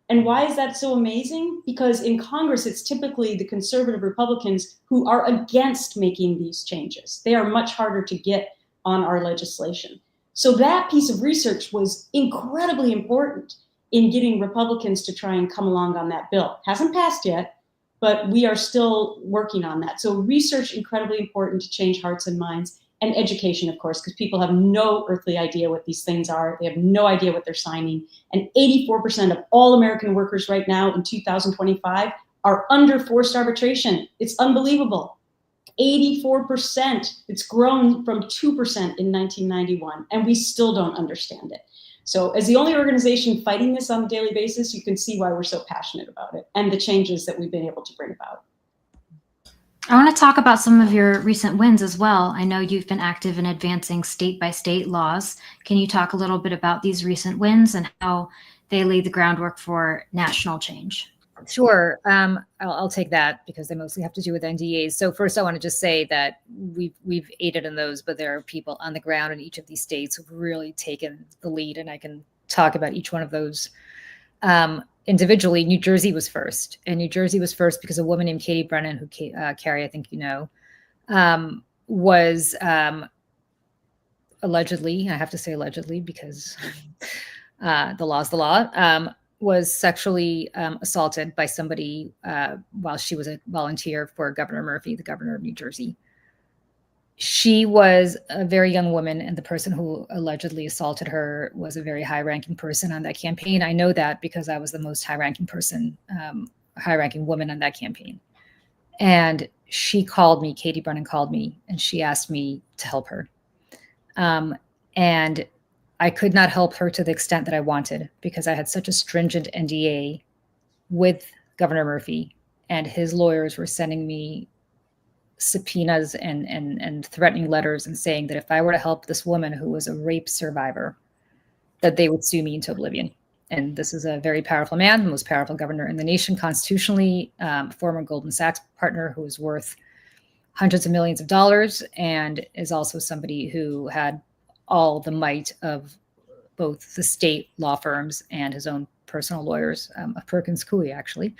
And why is that so amazing? Because in Congress, it's typically the conservative Republicans who are against making these changes. They are much harder to get on our legislation. So that piece of research was incredibly important in getting Republicans to try and come along on that bill. Hasn't passed yet, but we are still working on that. So research, incredibly important to change hearts and minds, and education, of course, because people have no earthly idea what these things are. They have no idea what they're signing. And 84% of all American workers right now in 2025 are under forced arbitration. It's unbelievable. 84%. It's grown from 2% in 1991, and we still don't understand it. So as the only organization fighting this on a daily basis, you can see why we're so passionate about it and the changes that we've been able to bring about. I want to talk about some of your recent wins as well. I know you've been active in advancing state-by-state laws. Can you talk a little bit about these recent wins and how they lay the groundwork for national change? Sure. I'll take that because they mostly have to do with NDAs. So first, I want to just say that we've aided in those, but there are people on the ground in each of these states who've really taken the lead, and I can talk about each one of those individually. New Jersey was first, and New Jersey was first because a woman named Katie Brennan, who Carrie, I think you know, was allegedly, I have to say allegedly because the law's the law, was sexually assaulted by somebody while she was a volunteer for Governor Murphy, the governor of New Jersey. She was a very young woman, and the person who allegedly assaulted her was a very high-ranking person on that campaign. I know that because I was the most high-ranking person, high-ranking woman on that campaign. And she called me, Katie Brennan called me, and she asked me to help her. And I could not help her to the extent that I wanted because I had such a stringent NDA with Governor Murphy, and his lawyers were sending me subpoenas and threatening letters and saying that if I were to help this woman who was a rape survivor, that they would sue me into oblivion. And this is a very powerful man, the most powerful governor in the nation constitutionally, former Goldman Sachs partner who is worth hundreds of millions of dollars, and is also somebody who had all the might of both the state law firms and his own personal lawyers, of Perkins Coie actually,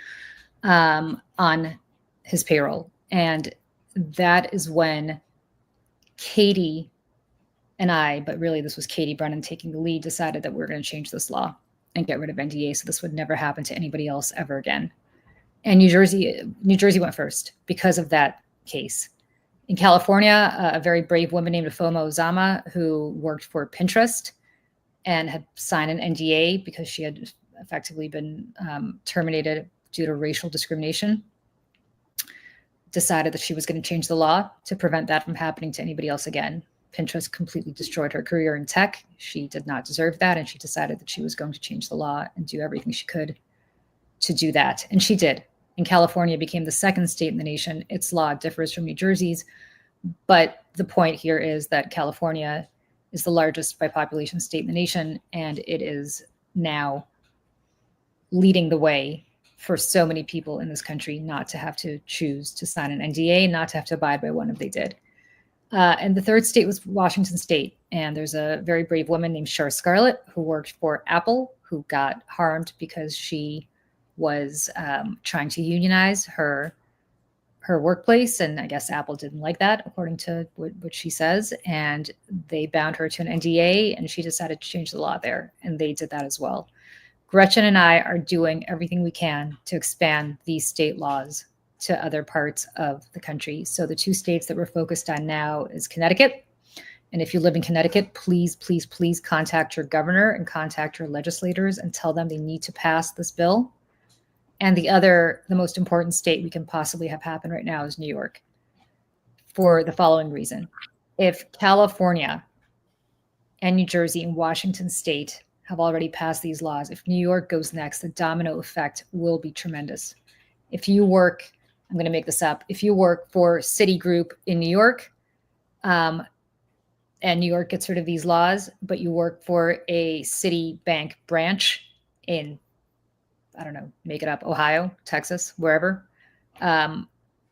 on his payroll. And that is when Katie and I, but really this was Katie Brennan taking the lead, decided that we're going to change this law and get rid of NDA so this would never happen to anybody else ever again. And New Jersey went first because of that case. In California, a very brave woman named Afoma Ozama, who worked for Pinterest and had signed an NDA because she had effectively been terminated due to racial discrimination, decided that she was going to change the law to prevent that from happening to anybody else again. Pinterest completely destroyed her career in tech. She did not deserve that, and she decided that she was going to change the law and do everything she could to do that. And she did. And California became the second state in the nation. Its law differs from New Jersey's, but the point here is that California is the largest by population state in the nation, and it is now leading the way for so many people in this country not to have to choose to sign an NDA, not to have to abide by one if they did. And the third state was Washington State. And there's a very brave woman named Cher Scarlett who worked for Apple, who got harmed because she was trying to unionize her workplace. And I guess Apple didn't like that, according to what she says. And they bound her to an NDA, and she decided to change the law there. And they did that as well. Gretchen and I are doing everything we can to expand these state laws to other parts of the country. So the two states that we're focused on now is Connecticut. And if you live in Connecticut, please, please, please contact your governor and contact your legislators and tell them they need to pass this bill. And the most important state we can possibly have happen right now is New York, for the following reason. If California and New Jersey and Washington State have already passed these laws, if New York goes next, the domino effect will be tremendous. If you work, I'm going to make this up, if you work for Citigroup in New York, and New York gets rid of these laws, but you work for a Citibank branch in, I don't know, make it up, Ohio, Texas, wherever,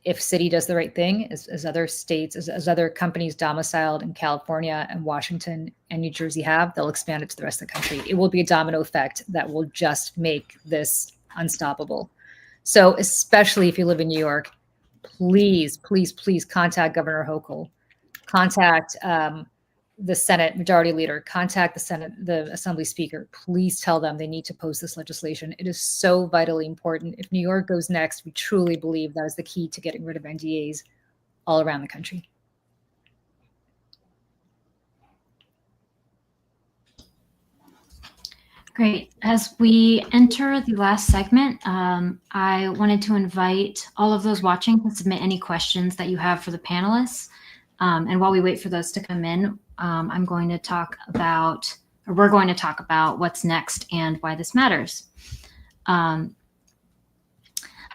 if Citi does the right thing, as other states, as other companies domiciled in California and Washington and New Jersey have, they'll expand it to the rest of the country. It will be a domino effect that will just make this unstoppable. So especially if you live in New York, please, please, please contact Governor Hochul, contact the Senate Majority Leader, contact the Assembly Speaker. Please tell them they need to post this legislation. It is so vitally important. If New York goes next, we truly believe that is the key to getting rid of NDAs all around the country. Great. As we enter the last segment, I wanted to invite all of those watching to submit any questions that you have for the panelists. And while we wait for those to come in, we're going to talk about what's next and why this matters. I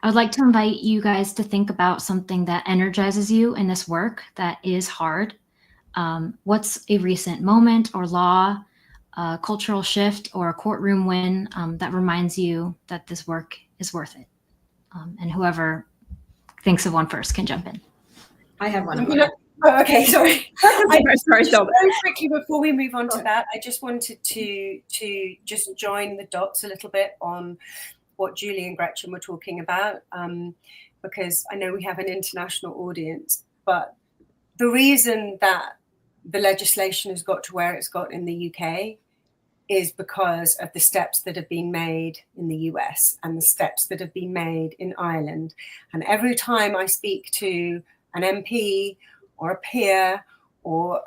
would like to invite you guys to think about something that energizes you in this work that is hard. What's a recent moment or law, a cultural shift, or a courtroom win that reminds you that this work is worth it? And whoever thinks of one first can jump in. I have one. Oh, okay, sorry. Sorry, so very quickly before we move on to that, I just wanted to just join the dots a little bit on what Julie and Gretchen were talking about, because I know we have an international audience, but the reason that the legislation has got to where it's got in the UK is because of the steps that have been made in the US and the steps that have been made in Ireland. And every time I speak to an MP or a peer or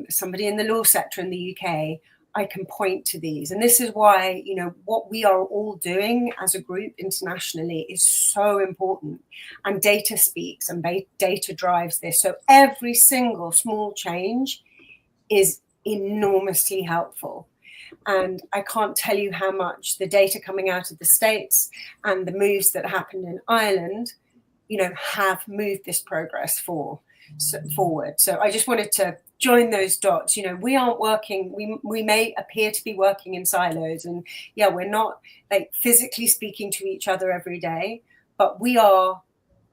somebody in the law sector in the UK, I can point to these. And this is why, what we are all doing as a group internationally is so important. And data speaks and data drives this. So every single small change is enormously helpful. And I can't tell you how much the data coming out of the States and the moves that happened in Ireland, have moved this progress forward. So I just wanted to join those dots. We aren't working, we may appear to be working in silos, and we're not physically speaking to each other every day, but we are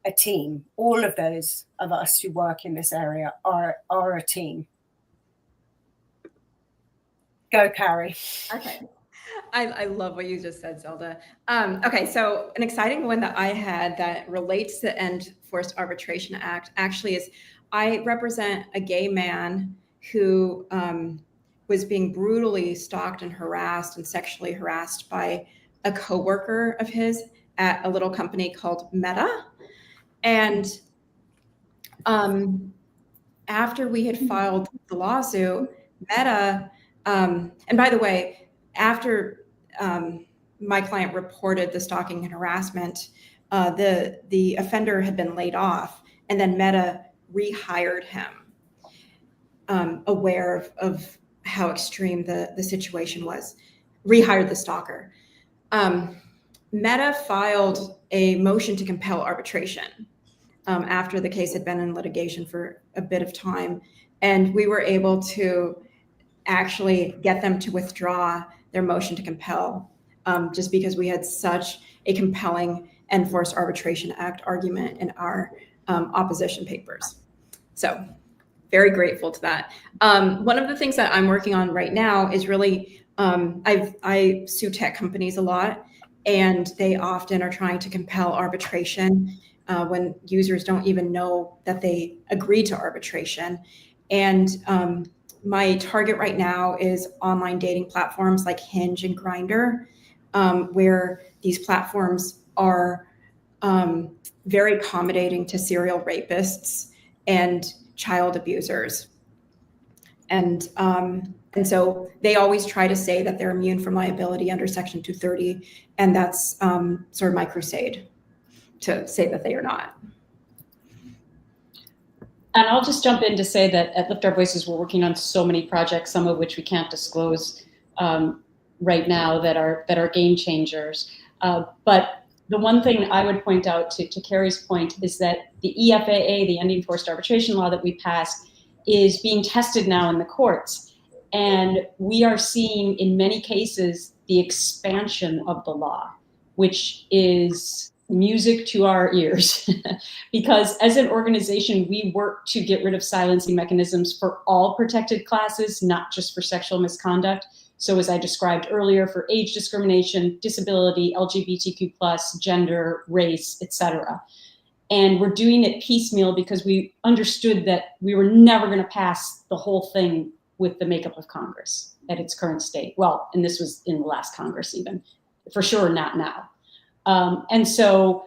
a team. All of those of us who work in this area are a team. Go, Carrie. Okay. I love what you just said, Zelda. Okay, so an exciting one that I had that relates to the End Forced Arbitration Act actually is I represent a gay man who was being brutally stalked and harassed and sexually harassed by a coworker of his at a little company called Meta. And after we had filed the lawsuit, Meta And by the way, after my client reported the stalking and harassment, the offender had been laid off, and then Meta rehired him, aware of how extreme the situation was, rehired the stalker. Meta filed a motion to compel arbitration after the case had been in litigation for a bit of time. And we were able to actually get them to withdraw their motion to compel, just because we had such a compelling Ending Forced Arbitration Act argument in our opposition papers. So very grateful to that. One of the things that I'm working on right now is really, I sue tech companies a lot, and they often are trying to compel arbitration when users don't even know that they agree to arbitration. And my target right now is online dating platforms like Hinge and Grindr, where these platforms are very accommodating to serial rapists and child abusers. And so they always try to say that they're immune from liability under Section 230. And that's sort of my crusade to say that they are not. And I'll just jump in to say that at Lift Our Voices, we're working on so many projects, some of which we can't disclose right now, that are game changers. But the one thing I would point out to Carrie's point is that the EFAA, the Ending Forced Arbitration Law that we passed, is being tested now in the courts. And we are seeing in many cases the expansion of the law, which is music to our ears. Because as an organization, we work to get rid of silencing mechanisms for all protected classes, not just for sexual misconduct. So as I described earlier, for age discrimination, disability, LGBTQ+, gender, race, etc. And we're doing it piecemeal because we understood that we were never going to pass the whole thing with the makeup of Congress at its current state. Well, and this was in the last Congress even, for sure not now. And so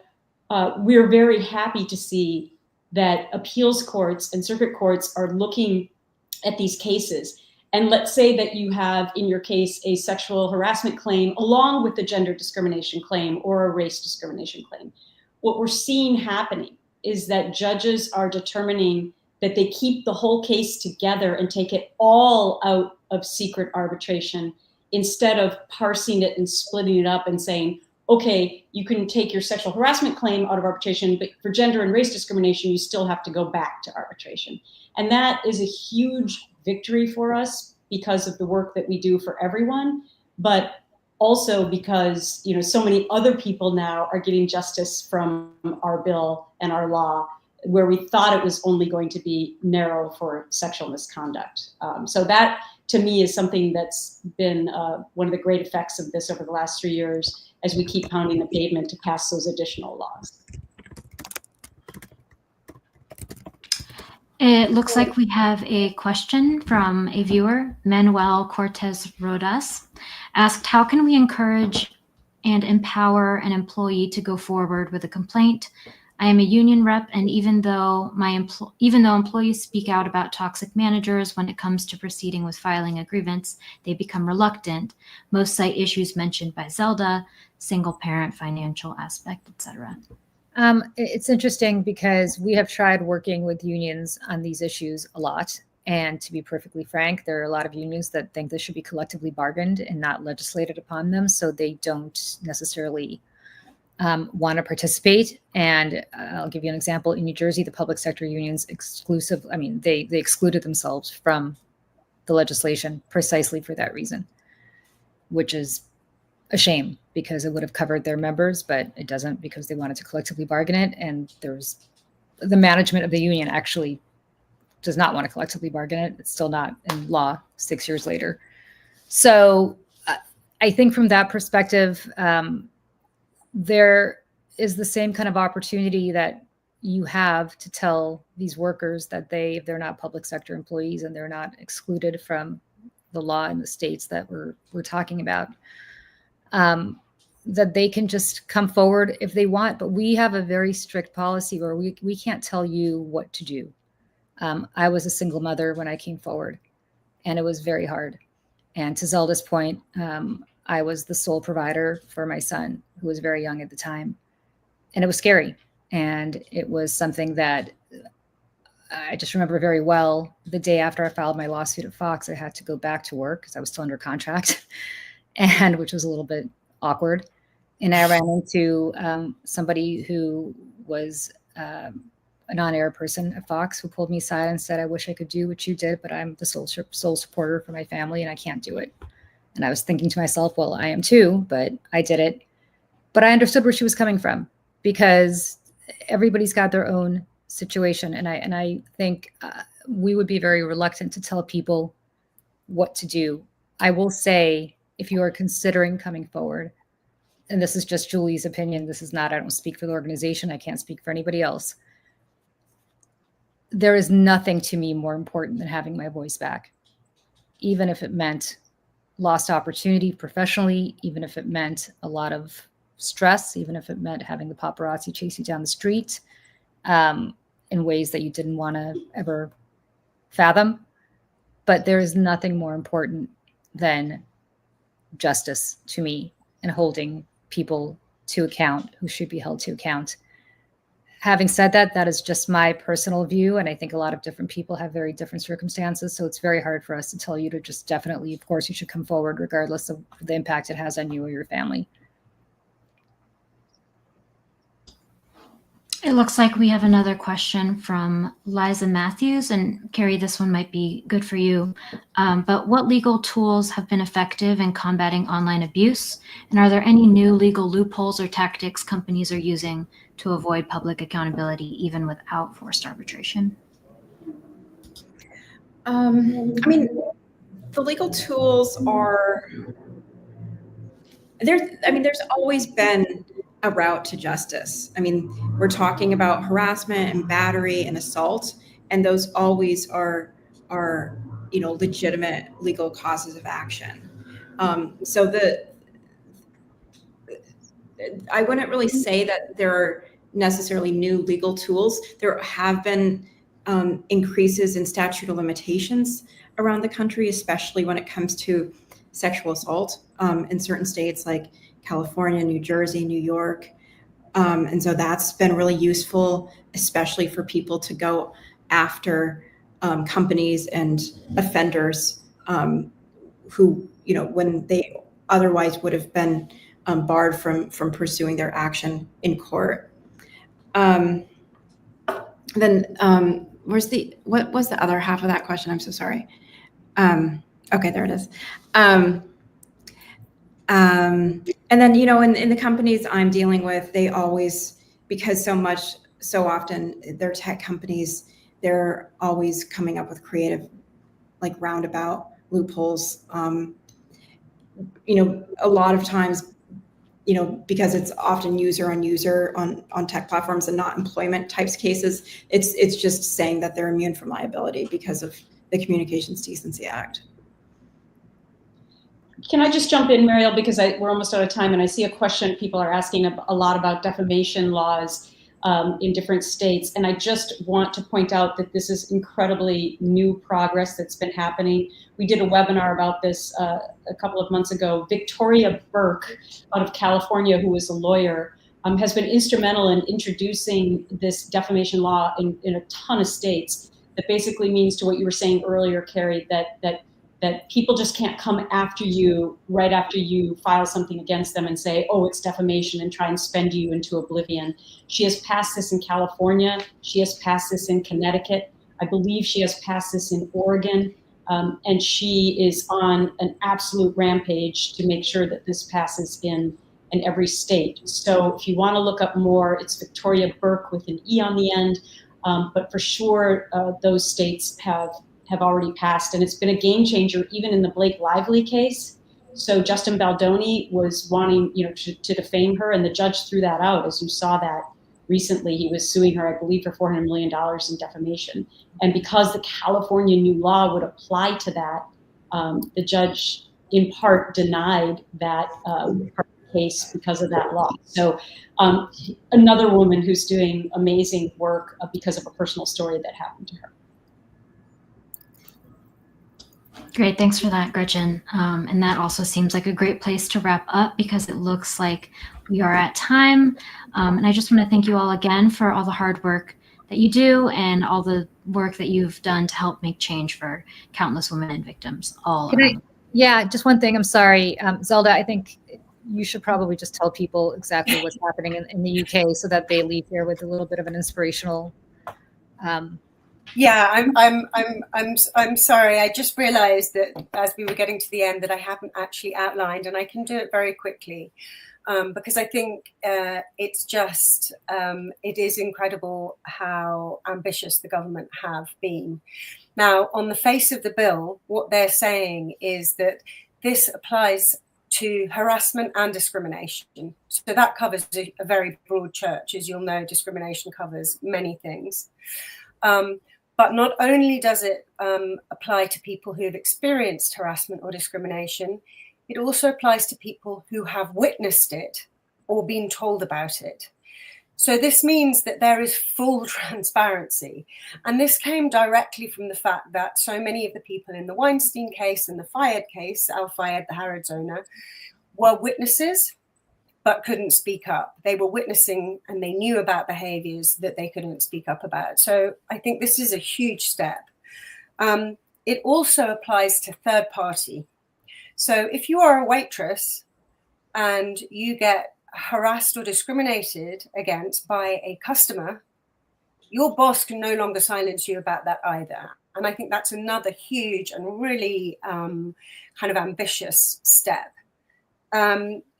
we're very happy to see that appeals courts and circuit courts are looking at these cases. And let's say that you have in your case a sexual harassment claim along with the gender discrimination claim or a race discrimination claim. What we're seeing happening is that judges are determining that they keep the whole case together and take it all out of secret arbitration instead of parsing it and splitting it up and saying, okay, you can take your sexual harassment claim out of arbitration, but for gender and race discrimination, you still have to go back to arbitration. And that is a huge victory for us because of the work that we do for everyone, but also because so many other people now are getting justice from our bill and our law, where we thought it was only going to be narrow for sexual misconduct. So that, to me, is something that's been one of the great effects of this over the last 3 years, as we keep pounding the pavement to pass those additional laws. It looks like we have a question from a viewer, Manuel Cortez Rodas, asked, how can we encourage and empower an employee to go forward with a complaint? I am a union rep, and even though employees speak out about toxic managers when it comes to proceeding with filing a grievance, they become reluctant. Most cite issues mentioned by Zelda, single parent, financial aspect, etc. It's interesting because we have tried working with unions on these issues a lot. And to be perfectly frank, there are a lot of unions that think this should be collectively bargained and not legislated upon them. So they don't necessarily want to participate. And I'll give you an example. In New Jersey, the public sector unions they excluded themselves from the legislation precisely for that reason, which is a shame because it would have covered their members, but it doesn't because they wanted to collectively bargain it. And the management of the union actually does not want to collectively bargain it. It's still not in law 6 years later. So I think from that perspective, there is the same kind of opportunity that you have to tell these workers that if they're not public sector employees and they're not excluded from the law in the states that we're talking about, that they can just come forward if they want. But we have a very strict policy where we can't tell you what to do. I was a single mother when I came forward, and it was very hard. And to Zelda's point, I was the sole provider for my son, who was very young at the time. And it was scary. And it was something that I just remember very well. The day after I filed my lawsuit at Fox, I had to go back to work because I was still under contract, and which was a little bit awkward. And I ran into somebody who was an on-air person at Fox who pulled me aside and said, "I wish I could do what you did, but I'm the sole supporter for my family and I can't do it." And I was thinking to myself, well, I am too, but I did it. But I understood where she was coming from, because everybody's got their own situation. And I think we would be very reluctant to tell people what to do. I will say, if you are considering coming forward, and this is just Julie's opinion, this is not, I don't speak for the organization, I can't speak for anybody else. There is nothing to me more important than having my voice back, even if it meant lost opportunity professionally, even if it meant a lot of stress, even if it meant having the paparazzi chase you down the street in ways that you didn't want to ever fathom. But there is nothing more important than justice to me and holding people to account who should be held to account. Having said that, that is just my personal view. And I think a lot of different people have very different circumstances. So it's very hard for us to tell you to just definitely, of course, you should come forward regardless of the impact it has on you or your family. It looks like we have another question from Liza Matthews, and Carrie, this one might be good for you. But what legal tools have been effective in combating online abuse? And are there any new legal loopholes or tactics companies are using to avoid public accountability, even without forced arbitration? I mean, the legal tools are there. I mean, there's always been a route to justice. I mean, we're talking about harassment and battery and assault, and those always are legitimate legal causes of action. So I wouldn't really say that there are necessarily new legal tools. There have been increases in statute of limitations around the country, especially when it comes to sexual assault in certain states like California, New Jersey, New York. And so that's been really useful, especially for people to go after companies and offenders who, when they otherwise would have been barred from pursuing their action in court. Then what was the other half of that question? I'm so sorry. Okay, there it is. And then, in the companies I'm dealing with, they always, because so often they're tech companies, they're always coming up with creative, like roundabout loopholes. A lot of times, because it's often user on tech platforms and not employment types cases, it's just saying that they're immune from liability because of the Communications Decency Act. Can I just jump in, Mariel, because we're almost out of time, and I see a question people are asking a lot about defamation laws in different states. And I just want to point out that this is incredibly new progress that's been happening. We did a webinar about this a couple of months ago. Victoria Burke out of California, who is a lawyer, has been instrumental in introducing this defamation law in a ton of states. That basically means, to what you were saying earlier, Carrie, that people just can't come after you right after you file something against them and say, oh, it's defamation, and try and spend you into oblivion. She has passed this in California. She has passed this in Connecticut. I believe she has passed this in Oregon. And she is on an absolute rampage to make sure that this passes in every state. So if you want to look up more, it's Victoria Burke with an E on the end. But for sure, those states have already passed, and it's been a game changer even in the Blake Lively case. So Justin Baldoni was wanting, to defame her, and the judge threw that out. As you saw that recently, he was suing her, I believe, for $400 million in defamation. And because the California new law would apply to that, the judge in part denied that case because of that law. So another woman who's doing amazing work because of a personal story that happened to her. Great, thanks for that, Gretchen. And that also seems like a great place to wrap up because it looks like we are at time. And I just want to thank you all again for all the hard work that you do and all the work that you've done to help make change for countless women and victims all around. Yeah, just one thing. I'm sorry, Zelda, I think you should probably just tell people exactly what's happening in the UK so that they leave here with a little bit of an inspirational. Yeah, I'm sorry. I just realised that as we were getting to the end that I haven't actually outlined, and I can do it very quickly because I think it's just it is incredible how ambitious the government have been. Now, on the face of the bill, what they're saying is that this applies to harassment and discrimination. So that covers a very broad church. As you'll know, discrimination covers many things. But not only does it apply to people who have experienced harassment or discrimination, it also applies to people who have witnessed it or been told about it. So this means that there is full transparency. And this came directly from the fact that so many of the people in the Weinstein case and the Fayed case, Al Fayed, the Harrods owner, were witnesses but couldn't speak up. They were witnessing and they knew about behaviors that they couldn't speak up about. So I think this is a huge step. It also applies to third party. So if you are a waitress and you get harassed or discriminated against by a customer, your boss can no longer silence you about that either. And I think that's another huge and really kind of ambitious step.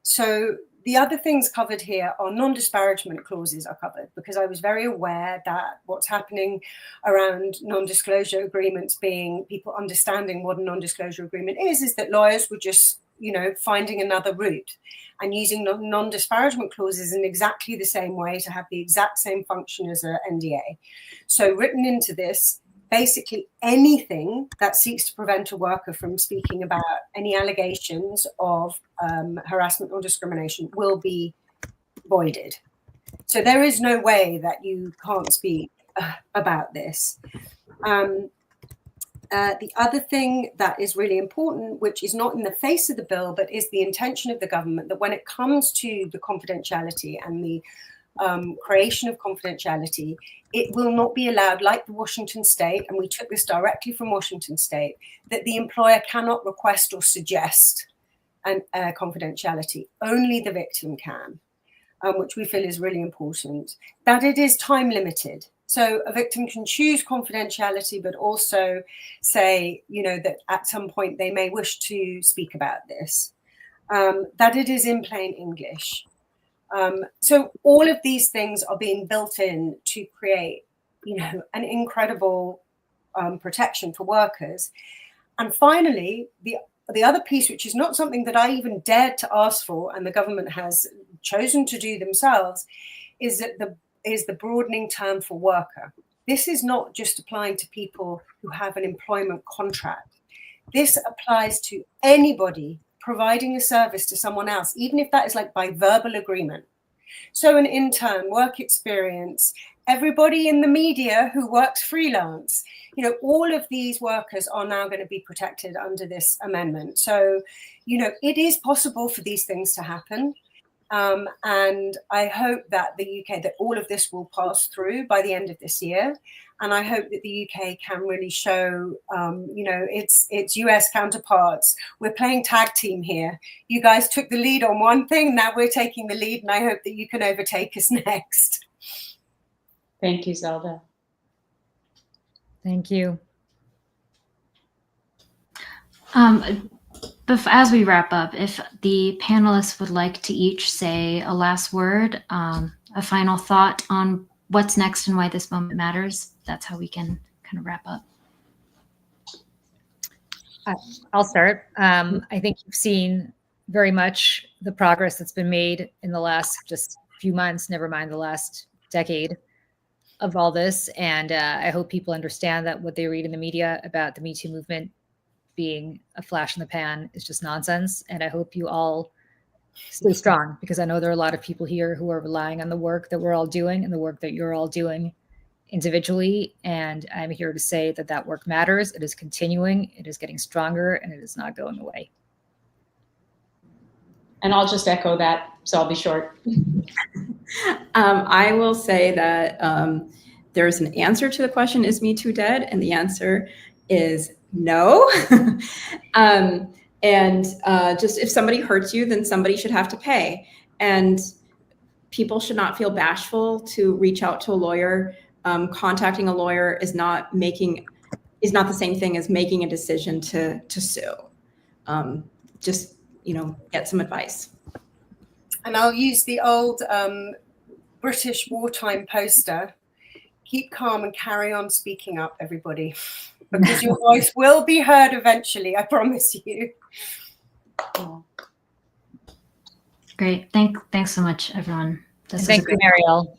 So the other things covered here are non-disparagement clauses are covered because I was very aware that what's happening around non-disclosure agreements being people understanding what a non-disclosure agreement is that lawyers were just, finding another route and using non-disparagement clauses in exactly the same way to have the exact same function as an NDA. So written into this, basically anything that seeks to prevent a worker from speaking about any allegations of harassment or discrimination will be voided. So there is no way that you can't speak about this. The other thing that is really important, which is not in the face of the bill, but is the intention of the government, that when it comes to the confidentiality and the creation of confidentiality, it will not be allowed, like the Washington State, and we took this directly from Washington State, that the employer cannot request or suggest confidentiality. Only the victim can, which we feel is really important. That it is time limited. So a victim can choose confidentiality, but also say, that at some point they may wish to speak about this, that it is in plain English. So all of these things are being built in to create, an incredible protection for workers. And finally, the other piece, which is not something that I even dared to ask for, and the government has chosen to do themselves, is that the broadening term for worker. This is not just applying to people who have an employment contract. This applies to anybody providing a service to someone else, even if that is like by verbal agreement. So an intern, work experience, everybody in the media who works freelance, all of these workers are now going to be protected under this amendment. So, it is possible for these things to happen. And I hope that that all of this will pass through by the end of this year. And I hope that the UK can really show, its US counterparts. We're playing tag team here. You guys took the lead on one thing. Now we're taking the lead. And I hope that you can overtake us next. Thank you, Zelda. Thank you. As we wrap up, if the panelists would like to each say a last word, a final thought on what's next and why this moment matters, that's how we can kind of wrap up. I'll start. I think you've seen very much the progress that's been made in the last just few months, never mind the last decade of all this. And I hope people understand that what they read in the media about the Me Too movement being a flash in the pan is just nonsense. And I hope you all stay strong, because I know there are a lot of people here who are relying on the work that we're all doing and the work that you're all doing individually. And I'm here to say that that work matters. It is continuing, it is getting stronger, and it is not going away. And I'll just echo that, so I'll be short. I will say that there's an answer to the question, is Me Too dead? And the answer is no. Just if somebody hurts you, then somebody should have to pay. And people should not feel bashful to reach out to a lawyer. Contacting a lawyer is not the same thing as making a decision to sue. Just, get some advice. And I'll use the old British wartime poster. Keep calm and carry on speaking up, everybody, because your voice will be heard eventually, I promise you. Great. Thanks so much, everyone. Thank you, Mariel.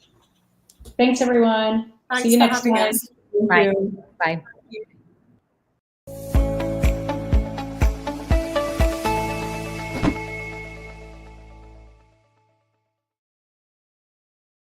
Thanks, everyone. Thanks See you for next having time. us. Bye. Bye.